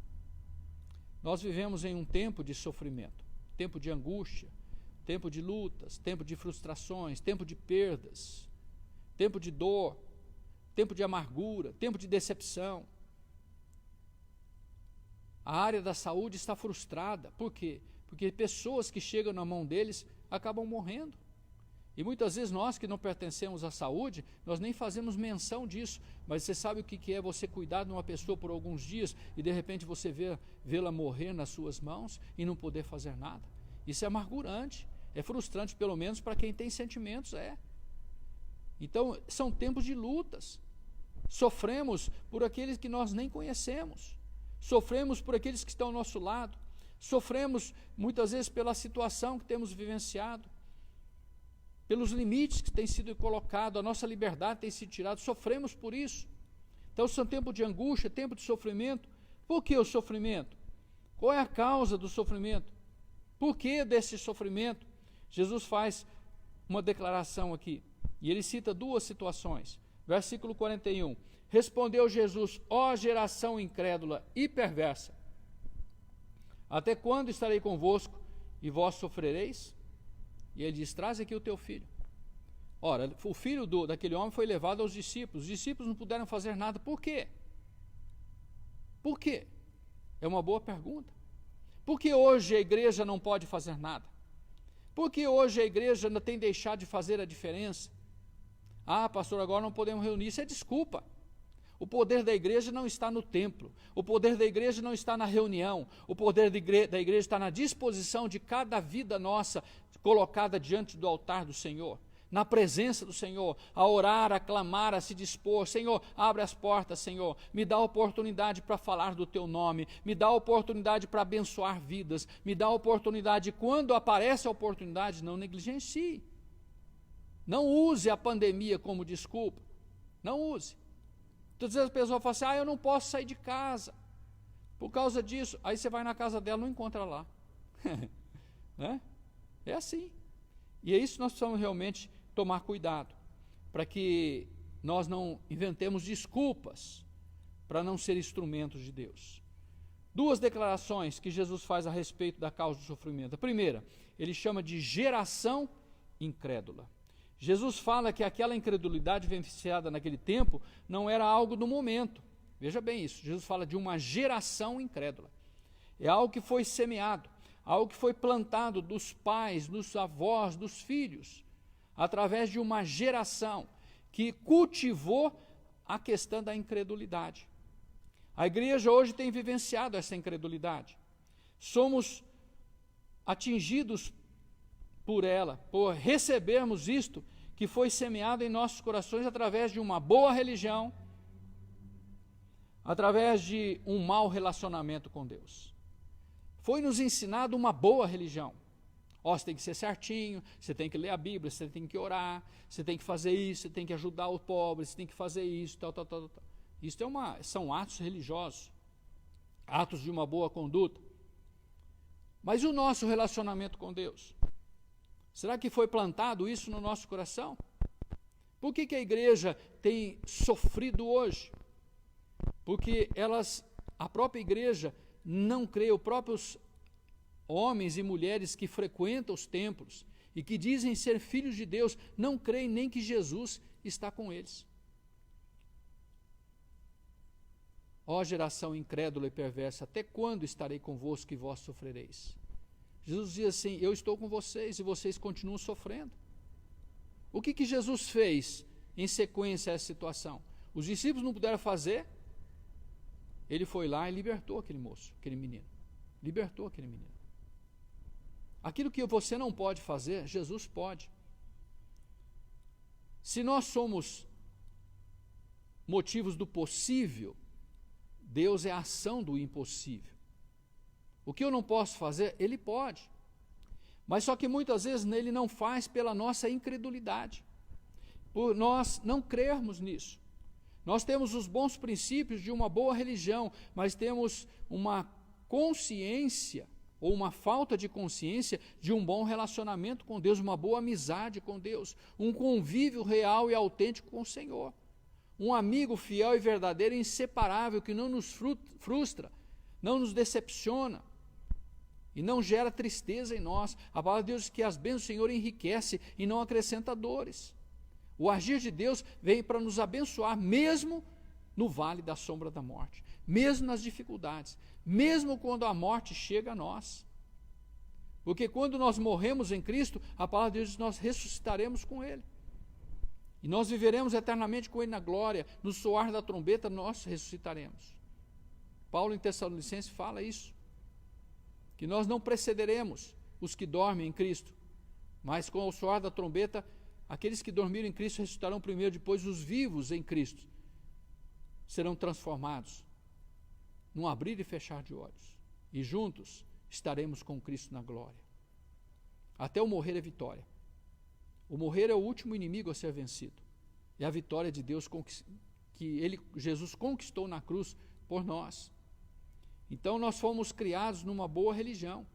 Nós vivemos em um tempo de sofrimento, tempo de angústia, tempo de lutas, tempo de frustrações, tempo de perdas, tempo de dor, tempo de amargura, tempo de decepção. A área da saúde está frustrada. Por quê? Porque pessoas que chegam na mão deles acabam morrendo. E muitas vezes nós que não pertencemos à saúde, nós nem fazemos menção disso. Mas você sabe o que é você cuidar de uma pessoa por alguns dias e de repente você vê-la morrer nas suas mãos e não poder fazer nada? Isso é amargurante, é frustrante, pelo menos para quem tem sentimentos, Então, são tempos de lutas. Sofremos por aqueles que nós nem conhecemos. Sofremos por aqueles que estão ao nosso lado. Sofremos muitas vezes pela situação que temos vivenciado, pelos limites que têm sido colocados, a nossa liberdade tem sido tirada, sofremos por isso. Então são tempos de angústia, tempo de sofrimento. Por que o sofrimento? Qual é a causa do sofrimento? Por que desse sofrimento? Jesus faz uma declaração aqui, e ele cita duas situações. Versículo 41, respondeu Jesus, ó geração incrédula e perversa, Até quando estarei convosco e vós sofrereis? E ele diz, traze aqui o teu filho. Ora, o filho daquele homem foi levado aos discípulos. Os discípulos não puderam fazer nada. Por quê? Por quê? É uma boa pergunta. Por que hoje a igreja não pode fazer nada? Por que hoje a igreja ainda tem deixado de fazer a diferença? Ah, pastor, agora não podemos reunir. Isso é desculpa. O poder da igreja não está no templo. O poder da igreja não está na reunião. O poder da igreja está na disposição de cada vida nossa colocada diante do altar do Senhor, na presença do Senhor, a orar, a clamar, a se dispor. Senhor, abre as portas, Senhor, me dá a oportunidade para falar do teu nome, me dá a oportunidade para abençoar vidas, me dá a oportunidade, quando aparece a oportunidade, não negligencie. Não use a pandemia como desculpa, não use. Todas as pessoas falam assim, eu não posso sair de casa, por causa disso. Aí você vai na casa dela, não encontra lá. Né? É assim. E é isso que nós precisamos realmente tomar cuidado, para que nós não inventemos desculpas para não ser instrumentos de Deus. Duas declarações que Jesus faz a respeito da causa do sofrimento. A primeira, ele chama de geração incrédula. Jesus fala que aquela incredulidade vivenciada naquele tempo não era algo do momento. Veja bem isso, Jesus fala de uma geração incrédula. É algo que foi semeado, algo que foi plantado dos pais, dos avós, dos filhos, através de uma geração que cultivou a questão da incredulidade. A igreja hoje tem vivenciado essa incredulidade. Somos atingidos por ela, por recebermos isto que foi semeado em nossos corações através de uma boa religião, através de um mau relacionamento com Deus. Foi nos ensinado uma boa religião. Você tem que ser certinho, você tem que ler a Bíblia, você tem que orar, você tem que fazer isso, você tem que ajudar os pobres, você tem que fazer isso, tal. Isso são atos religiosos, atos de uma boa conduta. Mas e o nosso relacionamento com Deus? Será que foi plantado isso no nosso coração? Por que a igreja tem sofrido hoje? Porque a própria igreja não crê, os próprios homens e mulheres que frequentam os templos e que dizem ser filhos de Deus, não creem nem que Jesus está com eles. Ó geração incrédula e perversa, até quando estarei convosco e vós sofrereis? Jesus diz assim, eu estou com vocês e vocês continuam sofrendo. O que Jesus fez em sequência a essa situação? Os discípulos não puderam fazer, ele foi lá e libertou aquele moço, aquele menino. Libertou aquele menino. Aquilo que você não pode fazer, Jesus pode. Se nós somos motivos do possível, Deus é a ação do impossível. O que eu não posso fazer, Ele pode. Mas só que muitas vezes Ele não faz pela nossa incredulidade, por nós não crermos nisso. Nós temos os bons princípios de uma boa religião, mas temos uma consciência, ou uma falta de consciência de um bom relacionamento com Deus, uma boa amizade com Deus, um convívio real e autêntico com o Senhor. Um amigo fiel e verdadeiro e inseparável que não nos frustra, não nos decepciona e não gera tristeza em nós. A palavra de Deus diz que as bênçãos do Senhor enriquece e não acrescenta dores. O agir de Deus vem para nos abençoar mesmo no vale da sombra da morte, mesmo nas dificuldades, mesmo quando a morte chega a nós. Porque quando nós morremos em Cristo, a palavra de Deus diz que nós ressuscitaremos com Ele. E nós viveremos eternamente com Ele na glória, no soar da trombeta nós ressuscitaremos. Paulo em Tessalonicenses fala isso, que nós não precederemos os que dormem em Cristo, mas com o soar da trombeta, aqueles que dormiram em Cristo ressuscitarão primeiro, depois os vivos em Cristo serão transformados num abrir e fechar de olhos, e juntos estaremos com Cristo na glória. Até o morrer é vitória. O morrer é o último inimigo a ser vencido. É a vitória de Deus que Jesus conquistou na cruz por nós. Então nós fomos criados numa boa religião.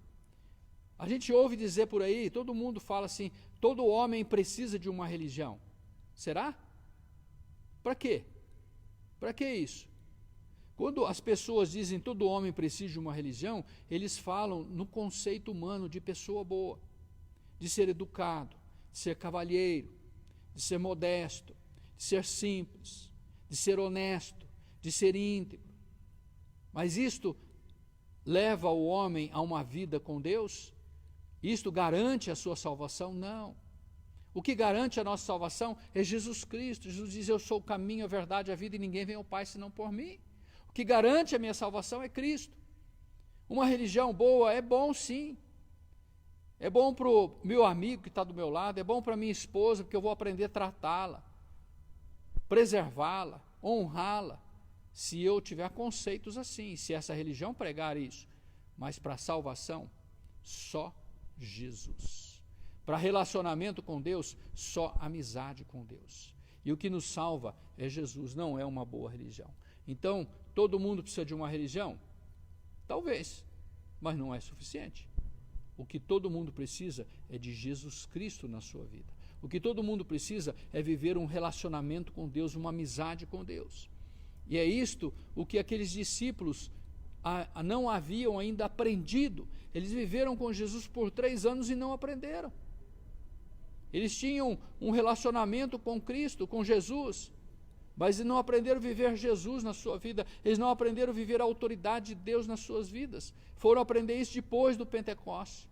A gente ouve dizer por aí, todo mundo fala assim, todo homem precisa de uma religião. Será? Para quê? Para que isso? Quando as pessoas dizem que todo homem precisa de uma religião, eles falam no conceito humano de pessoa boa, de ser educado, de ser cavalheiro, de ser modesto, de ser simples, de ser honesto, de ser íntegro. Mas isto leva o homem a uma vida com Deus? Isto garante a sua salvação? Não. O que garante a nossa salvação é Jesus Cristo. Jesus diz: eu sou o caminho, a verdade, a vida, e ninguém vem ao Pai senão por mim. O que garante a minha salvação é Cristo. Uma religião boa é bom, sim. É bom para o meu amigo que está do meu lado, é bom para minha esposa, porque eu vou aprender a tratá-la, preservá-la, honrá-la, se eu tiver conceitos assim, se essa religião pregar isso. Mas para a salvação, só Jesus. Para relacionamento com Deus, só amizade com Deus. E o que nos salva é Jesus, não é uma boa religião. Então, todo mundo precisa de uma religião? Talvez, mas não é suficiente. O que todo mundo precisa é de Jesus Cristo na sua vida. O que todo mundo precisa é viver um relacionamento com Deus, uma amizade com Deus. E é isto o que aqueles discípulos não haviam ainda aprendido. Eles viveram com Jesus por 3 anos e não aprenderam. Eles tinham um relacionamento com Cristo, com Jesus, mas não aprenderam a viver Jesus na sua vida. Eles não aprenderam a viver a autoridade de Deus nas suas vidas. Foram aprender isso depois do Pentecostes,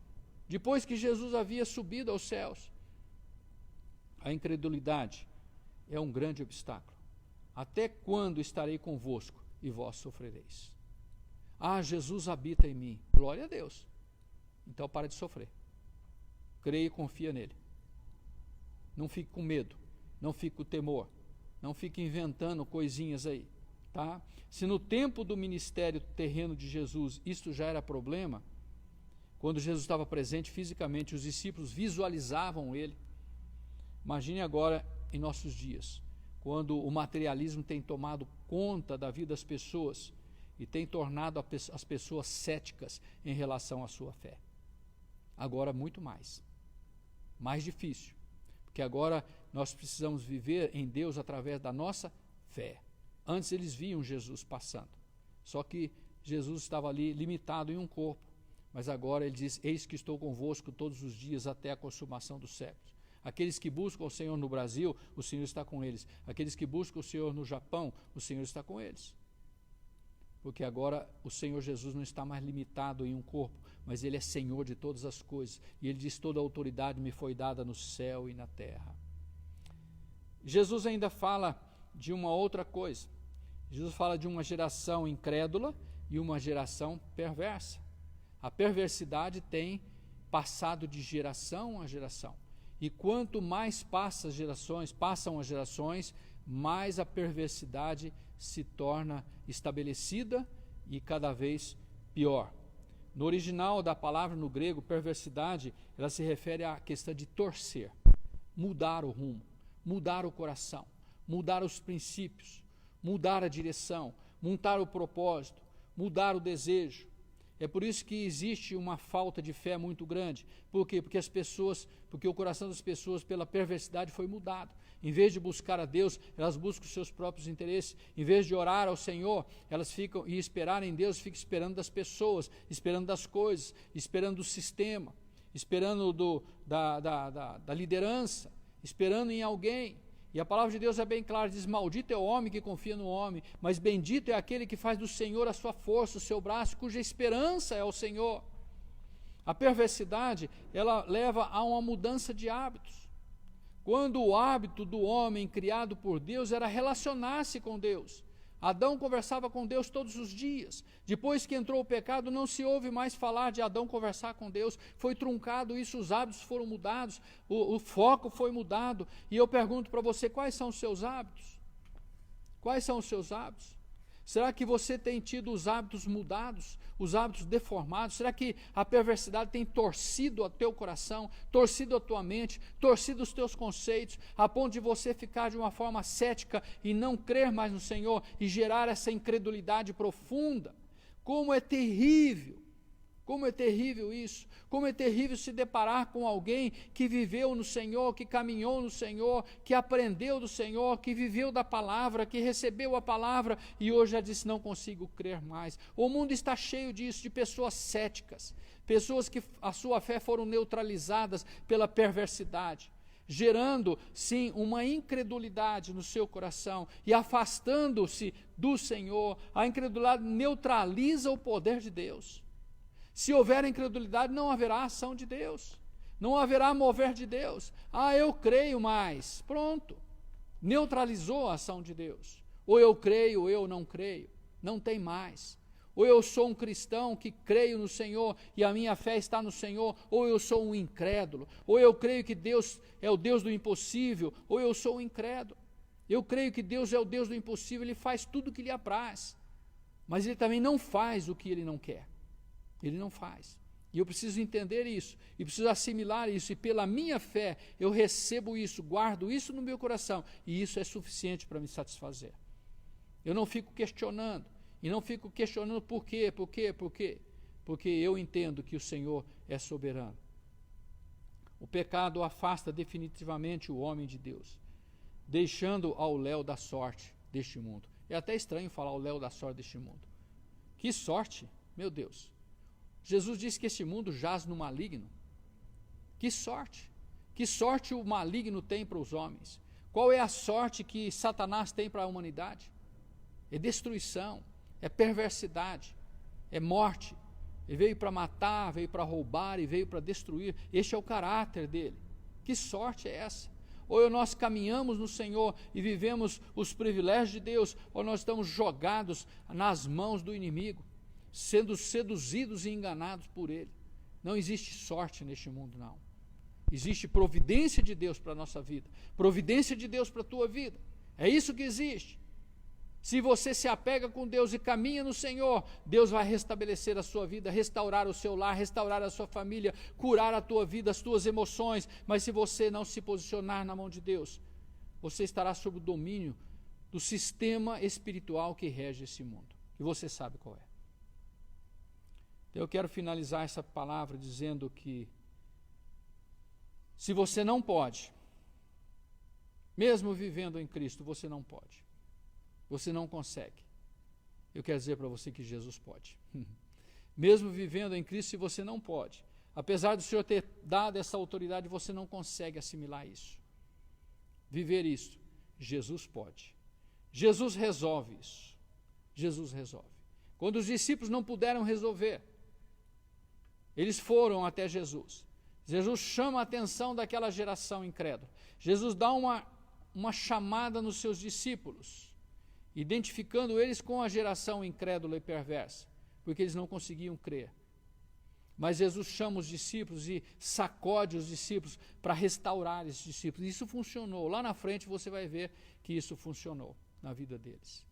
depois que Jesus havia subido aos céus. A incredulidade é um grande obstáculo. Até quando estarei convosco e vós sofrereis? Ah, Jesus habita em mim. Glória a Deus. Então para de sofrer. Creia e confia nele. Não fique com medo, não fique com temor, não fique inventando coisinhas aí, tá? Se no tempo do ministério terreno de Jesus isto já era problema, quando Jesus estava presente fisicamente, os discípulos visualizavam ele. Imagine agora em nossos dias, quando o materialismo tem tomado conta da vida das pessoas e tem tornado as pessoas céticas em relação à sua fé. Agora muito mais difícil. Porque agora nós precisamos viver em Deus através da nossa fé. Antes eles viam Jesus passando, só que Jesus estava ali limitado em um corpo, mas agora ele diz: eis que estou convosco todos os dias até a consumação dos séculos. Aqueles que buscam o Senhor no Brasil, o Senhor está com eles. Aqueles que buscam o Senhor no Japão, o Senhor está com eles. Porque agora o Senhor Jesus não está mais limitado em um corpo, mas Ele é Senhor de todas as coisas. E Ele diz: toda a autoridade me foi dada no céu e na terra. Jesus ainda fala de uma outra coisa. Jesus fala de uma geração incrédula e uma geração perversa. A perversidade tem passado de geração a geração. E quanto mais passam as gerações, mais a perversidade se torna estabelecida e cada vez pior. No original da palavra no grego, perversidade, ela se refere à questão de torcer, mudar o rumo, mudar o coração, mudar os princípios, mudar a direção, mudar o propósito, mudar o desejo. É por isso que existe uma falta de fé muito grande. Por quê? Porque o coração das pessoas pela perversidade foi mudado. Em vez de buscar a Deus, elas buscam os seus próprios interesses. Em vez de orar ao Senhor, elas ficam e esperar em Deus, ficam esperando das pessoas, esperando das coisas, esperando do sistema, esperando da liderança, esperando em alguém. E a palavra de Deus é bem clara, diz: maldito é o homem que confia no homem, mas bendito é aquele que faz do Senhor a sua força, o seu braço, cuja esperança é o Senhor. A perversidade, ela leva a uma mudança de hábitos. Quando o hábito do homem criado por Deus era relacionar-se com Deus, Adão conversava com Deus todos os dias. Depois que entrou o pecado, não se ouve mais falar de Adão conversar com Deus. Foi truncado isso, os hábitos foram mudados, o foco foi mudado. E eu pergunto para você, quais são os seus hábitos? Quais são os seus hábitos? Será que você tem tido os hábitos mudados, os hábitos deformados? Será que a perversidade tem torcido o teu coração, torcido a tua mente, torcido os teus conceitos, a ponto de você ficar de uma forma cética e não crer mais no Senhor e gerar essa incredulidade profunda? Como é terrível Como é terrível isso, como é terrível se deparar com alguém que viveu no Senhor, que caminhou no Senhor, que aprendeu do Senhor, que viveu da palavra, que recebeu a palavra e hoje já disse, não consigo crer mais. O mundo está cheio disso, de pessoas céticas, pessoas que a sua fé foram neutralizadas pela perversidade, gerando, sim, uma incredulidade no seu coração e afastando-se do Senhor. A incredulidade neutraliza o poder de Deus. Se houver incredulidade, não haverá ação de Deus, não haverá mover de Deus. Eu creio mais, pronto, neutralizou a ação de Deus. Ou eu creio, ou eu não creio, não tem mais. Ou eu sou um cristão que creio no Senhor e a minha fé está no Senhor, ou eu sou um incrédulo. Ou eu creio que Deus é o Deus do impossível, ou eu sou um incrédulo. Eu creio que Deus é o Deus do impossível, Ele faz tudo o que lhe apraz, mas Ele também não faz o que Ele não quer. Ele não faz. E eu preciso entender isso, e preciso assimilar isso, e pela minha fé eu recebo isso, guardo isso no meu coração, e isso é suficiente para me satisfazer. Eu não fico questionando, e não fico questionando por quê, porque eu entendo que o Senhor é soberano. O pecado afasta definitivamente o homem de Deus, deixando ao léu da sorte deste mundo. É até estranho falar o léu da sorte deste mundo. Que sorte, meu Deus! Jesus disse que este mundo jaz no maligno. Que sorte o maligno tem para os homens. Qual é a sorte que Satanás tem para a humanidade? É destruição, é perversidade, é morte. Ele veio para matar, veio para roubar e veio para destruir. Este é o caráter dele. Que sorte é essa? Ou nós caminhamos no Senhor e vivemos os privilégios de Deus, ou nós estamos jogados nas mãos do inimigo, sendo seduzidos e enganados por ele. Não existe sorte neste mundo, não. Existe providência de Deus para a nossa vida, providência de Deus para a tua vida. É isso que existe. Se você se apega com Deus e caminha no Senhor, Deus vai restabelecer a sua vida, restaurar o seu lar, restaurar a sua família, curar a tua vida, as tuas emoções. Mas se você não se posicionar na mão de Deus, você estará sob o domínio do sistema espiritual que rege esse mundo. E você sabe qual é. Eu quero finalizar essa palavra dizendo que se você não pode, mesmo vivendo em Cristo, você não pode, você não consegue, eu quero dizer para você que Jesus pode. Mesmo vivendo em Cristo, se você não pode, apesar do Senhor ter dado essa autoridade, você não consegue assimilar isso, viver isso. Jesus pode, Jesus resolve isso, Jesus resolve. Quando os discípulos não puderam resolver, eles foram até Jesus. Jesus chama a atenção daquela geração incrédula. Jesus dá uma chamada nos seus discípulos, identificando eles com a geração incrédula e perversa, porque eles não conseguiam crer. Mas Jesus chama os discípulos e sacode os discípulos para restaurar esses discípulos. Isso funcionou. Lá na frente você vai ver que isso funcionou na vida deles.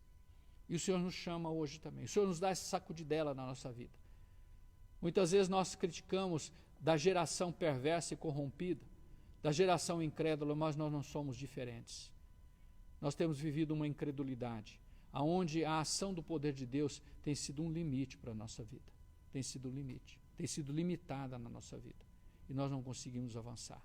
E o Senhor nos chama hoje também. O Senhor nos dá essa sacudidela na nossa vida. Muitas vezes nós criticamos da geração perversa e corrompida, da geração incrédula, mas nós não somos diferentes. Nós temos vivido uma incredulidade, onde a ação do poder de Deus tem sido um limite para a nossa vida. Tem sido um limite, tem sido limitada na nossa vida. E nós não conseguimos avançar.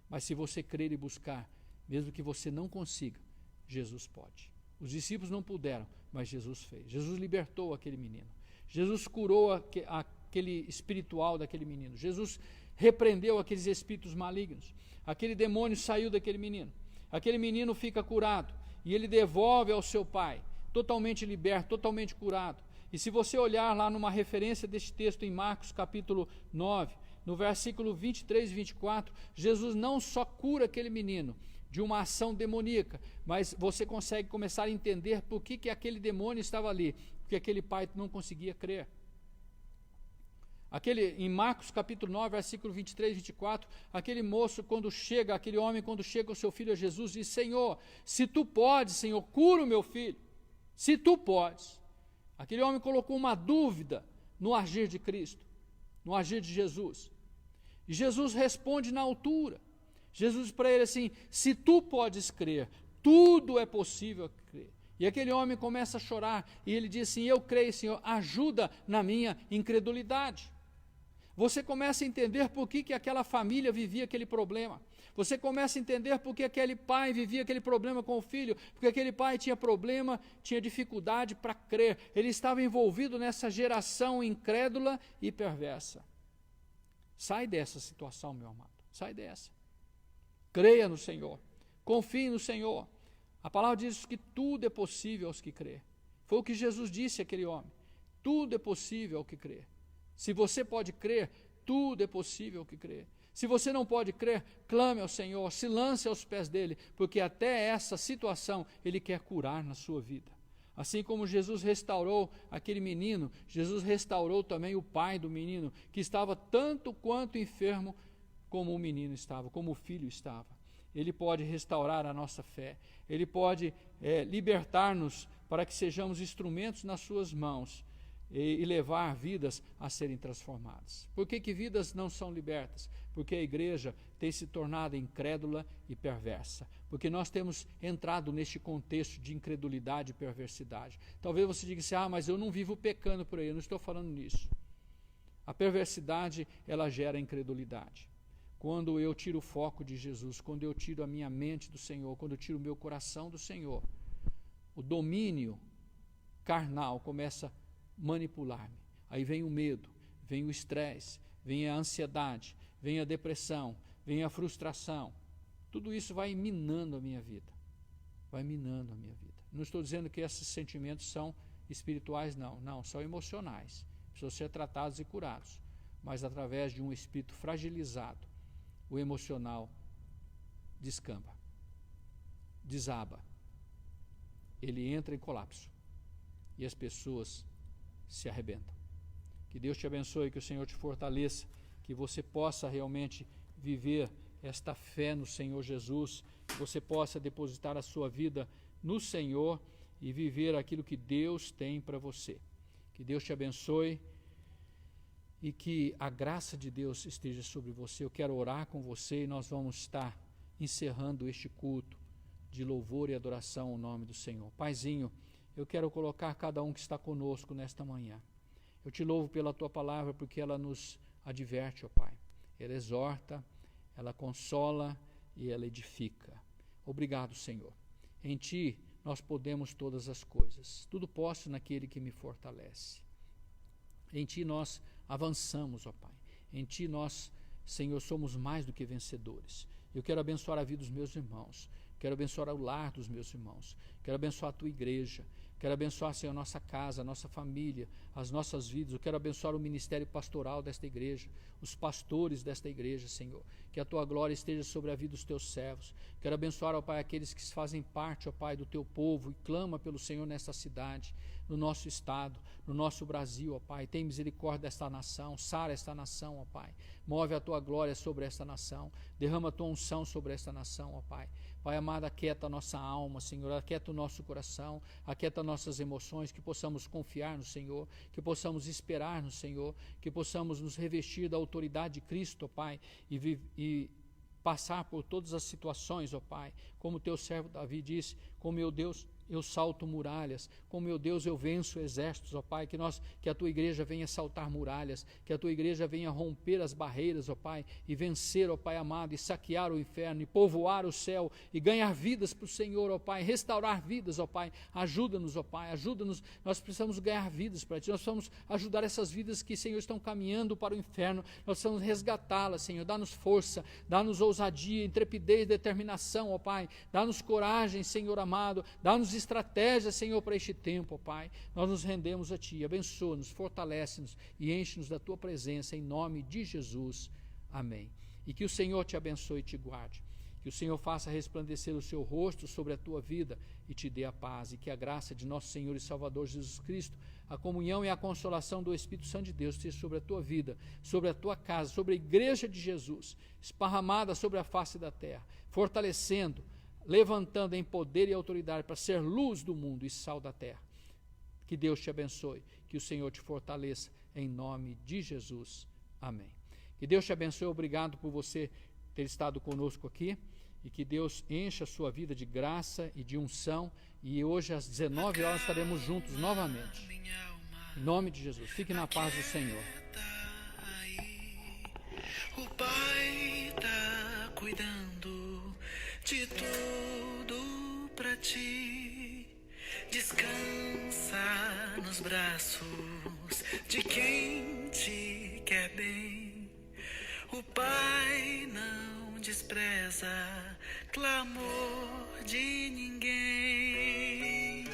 Mas se você crer e buscar, mesmo que você não consiga, Jesus pode. Os discípulos não puderam, mas Jesus fez. Jesus libertou aquele menino. Jesus curou aquele espiritual daquele menino. Jesus repreendeu aqueles espíritos malignos. Aquele demônio saiu daquele menino. Aquele menino fica curado e ele devolve ao seu pai, totalmente liberto, totalmente curado. E se você olhar lá numa referência deste texto em Marcos capítulo 9, no versículo 23 e 24, Jesus não só cura aquele menino de uma ação demoníaca, mas você consegue começar a entender por que aquele demônio estava ali, porque aquele pai não conseguia crer. Em Marcos capítulo 9, versículo 23 e 24, aquele moço aquele homem quando chega com seu filho a Jesus, diz: Senhor, se tu podes, Senhor, cura o meu filho, se tu podes. Aquele homem colocou uma dúvida no agir de Cristo, no agir de Jesus. E Jesus responde na altura. Jesus diz para ele assim: se tu podes crer, tudo é possível crer. E aquele homem começa a chorar, e ele diz assim: eu creio, Senhor, ajuda na minha incredulidade. Você começa a entender por que aquela família vivia aquele problema. Você começa a entender por que aquele pai vivia aquele problema com o filho, porque aquele pai tinha problema, tinha dificuldade para crer. Ele estava envolvido nessa geração incrédula e perversa. Sai dessa situação, meu amado. Sai dessa. Creia no Senhor. Confie no Senhor. A palavra diz que tudo é possível aos que crê. Foi o que Jesus disse àquele homem. Tudo é possível ao que crê. Se você pode crer, tudo é possível ao que crê. Se você não pode crer, clame ao Senhor, se lance aos pés dele, porque até essa situação ele quer curar na sua vida. Assim como Jesus restaurou aquele menino, Jesus restaurou também o pai do menino, que estava tanto quanto enfermo como o menino estava, como o filho estava. Ele pode restaurar a nossa fé, ele pode libertar-nos para que sejamos instrumentos nas suas mãos e levar vidas a serem transformadas. Por que vidas não são libertas? Porque a igreja tem se tornado incrédula e perversa. Porque nós temos entrado neste contexto de incredulidade e perversidade. Talvez você diga assim, mas eu não vivo pecando por aí. Eu não estou falando nisso. A perversidade, ela gera incredulidade. Quando eu tiro o foco de Jesus, quando eu tiro a minha mente do Senhor, quando eu tiro o meu coração do Senhor, o domínio carnal começa a manipular-me. Aí vem o medo, vem o estresse, vem a ansiedade, vem a depressão, vem a frustração. Tudo isso vai minando a minha vida. Vai minando a minha vida. Não estou dizendo que esses sentimentos são espirituais, não. Não, são emocionais. Precisam ser tratados e curados. Mas através de um espírito fragilizado, o emocional descamba, desaba. Ele entra em colapso. E as pessoas se arrebentam. Que Deus te abençoe, que o Senhor te fortaleça, que você possa realmente viver esta fé no Senhor Jesus, que você possa depositar a sua vida no Senhor e viver aquilo que Deus tem para você. Que Deus te abençoe e que a graça de Deus esteja sobre você. Eu quero orar com você e nós vamos estar encerrando este culto de louvor e adoração ao nome do Senhor. Paizinho, eu quero colocar cada um que está conosco nesta manhã. Eu te louvo pela tua palavra, porque ela nos adverte, ó Pai. Ela exorta, ela consola e ela edifica. Obrigado, Senhor. Em ti nós podemos todas as coisas. Tudo posso naquele que me fortalece. Em ti nós avançamos, ó Pai. Em ti nós, Senhor, somos mais do que vencedores. Eu quero abençoar a vida dos meus irmãos. Quero abençoar o lar dos meus irmãos. Quero abençoar a tua igreja. Quero abençoar, Senhor, a nossa casa, a nossa família, as nossas vidas. Eu quero abençoar o ministério pastoral desta igreja, os pastores desta igreja, Senhor. Que a tua glória esteja sobre a vida dos teus servos. Quero abençoar, ó Pai, aqueles que fazem parte, ó Pai, do teu povo e clama pelo Senhor nesta cidade, no nosso estado, no nosso Brasil, ó Pai. Tem misericórdia desta nação, sara esta nação, ó Pai. Move a tua glória sobre esta nação. Derrama a tua unção sobre esta nação, ó Pai. Pai amado, aquieta a nossa alma, Senhor, aquieta o nosso coração, aquieta nossas emoções, que possamos confiar no Senhor, que possamos esperar no Senhor, que possamos nos revestir da autoridade de Cristo, ó Pai, e passar por todas as situações, ó Pai, como teu servo Davi disse, com meu Deus eu salto muralhas, com meu Deus eu venço exércitos, ó Pai, que a tua igreja venha saltar muralhas, que a tua igreja venha romper as barreiras, ó Pai, e vencer, ó Pai amado, e saquear o inferno, e povoar o céu, e ganhar vidas para o Senhor, ó Pai, restaurar vidas, ó Pai, ajuda-nos, ó Pai, ajuda-nos, nós precisamos ganhar vidas para Ti, nós precisamos ajudar essas vidas que, Senhor, estão caminhando para o inferno, nós precisamos resgatá-las, Senhor, dá-nos força, dá-nos ousadia, intrepidez, determinação, ó Pai, dá-nos coragem, Senhor amado, dá-nos estratégia, Senhor, para este tempo, ó Pai. Nós nos rendemos a Ti, abençoa-nos, fortalece-nos e enche-nos da Tua presença, em nome de Jesus. Amém. E que o Senhor te abençoe e te guarde. Que o Senhor faça resplandecer o seu rosto sobre a tua vida e te dê a paz. E que a graça de nosso Senhor e Salvador Jesus Cristo, a comunhão e a consolação do Espírito Santo de Deus esteja sobre a tua vida, sobre a tua casa, sobre a igreja de Jesus, esparramada sobre a face da terra, fortalecendo, levantando em poder e autoridade para ser luz do mundo e sal da terra. Que Deus te abençoe, que o Senhor te fortaleça, em nome de Jesus. Amém. Que Deus te abençoe, obrigado por você ter estado conosco aqui, e que Deus encha a sua vida de graça e de unção, e hoje às 19 horas estaremos juntos novamente. Em nome de Jesus. Fique na paz do Senhor. O Pai tá cuidando de tudo pra ti. Descansa nos braços de quem te quer bem. O Pai não despreza clamor de ninguém.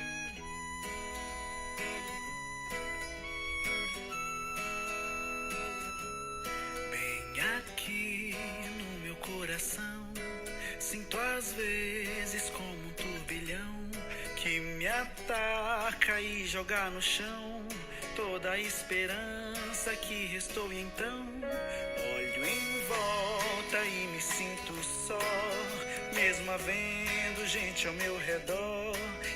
Bem aqui no meu coração, sinto às vezes como um turbilhão que me ataca e joga no chão toda a esperança que restou. E então olho em volta e me sinto só, mesmo havendo gente ao meu redor,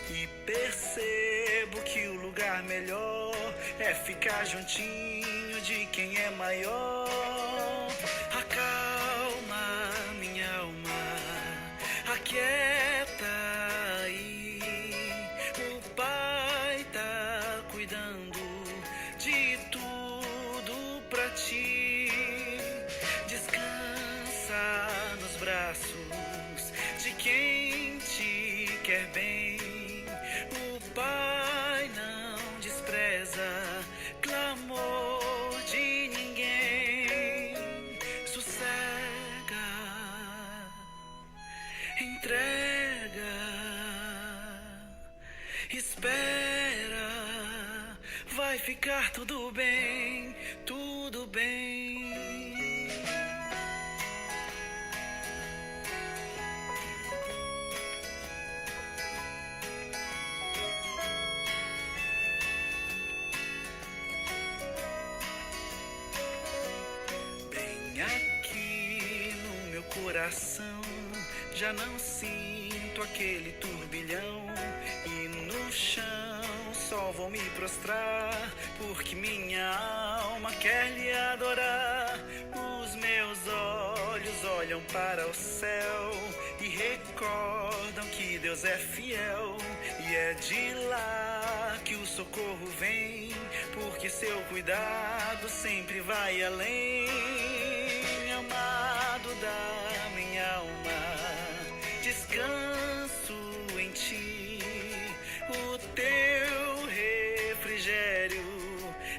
e percebo que o lugar melhor é ficar juntinho de quem é maior. Acalma minha alma, aquieta aí. O Pai tá cuidando de tudo pra ti. Descansa nos braços de quem te quer bem. O Pai não despreza clamor de ninguém. Sossega, entrega, espera, vai ficar tudo bem, tudo bem. Bem aqui no meu coração, já não sinto aquele turbilhão, e no chão só vou me prostrar, porque minha alma quer lhe adorar. Os meus olhos olham para o céu e recordam que Deus é fiel, e é de lá que o socorro vem, porque seu cuidado sempre vai além. Amado da minha alma, descanso em ti. O teu refrigério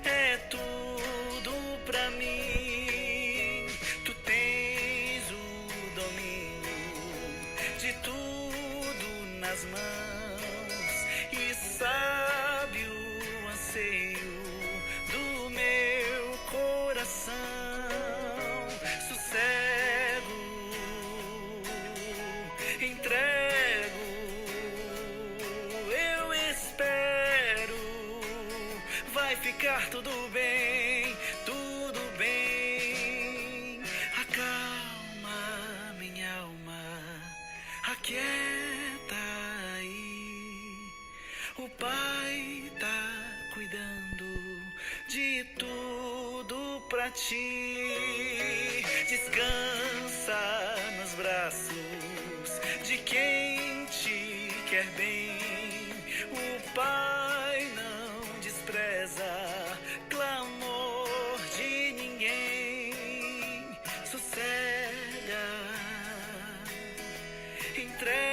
é tudo pra mim. Tu tens o domínio de tudo nas mãos, e sabe o anseio do meu coração. Sossego, entrego, eu espero, vai ficar tudo bem, tudo bem. Acalma minha alma, aquieta aí. O Pai tá cuidando de tudo pra ti. Descansa nos braços de quem te quer bem. O Pai não despreza clamor de ninguém. Sossega, entrega,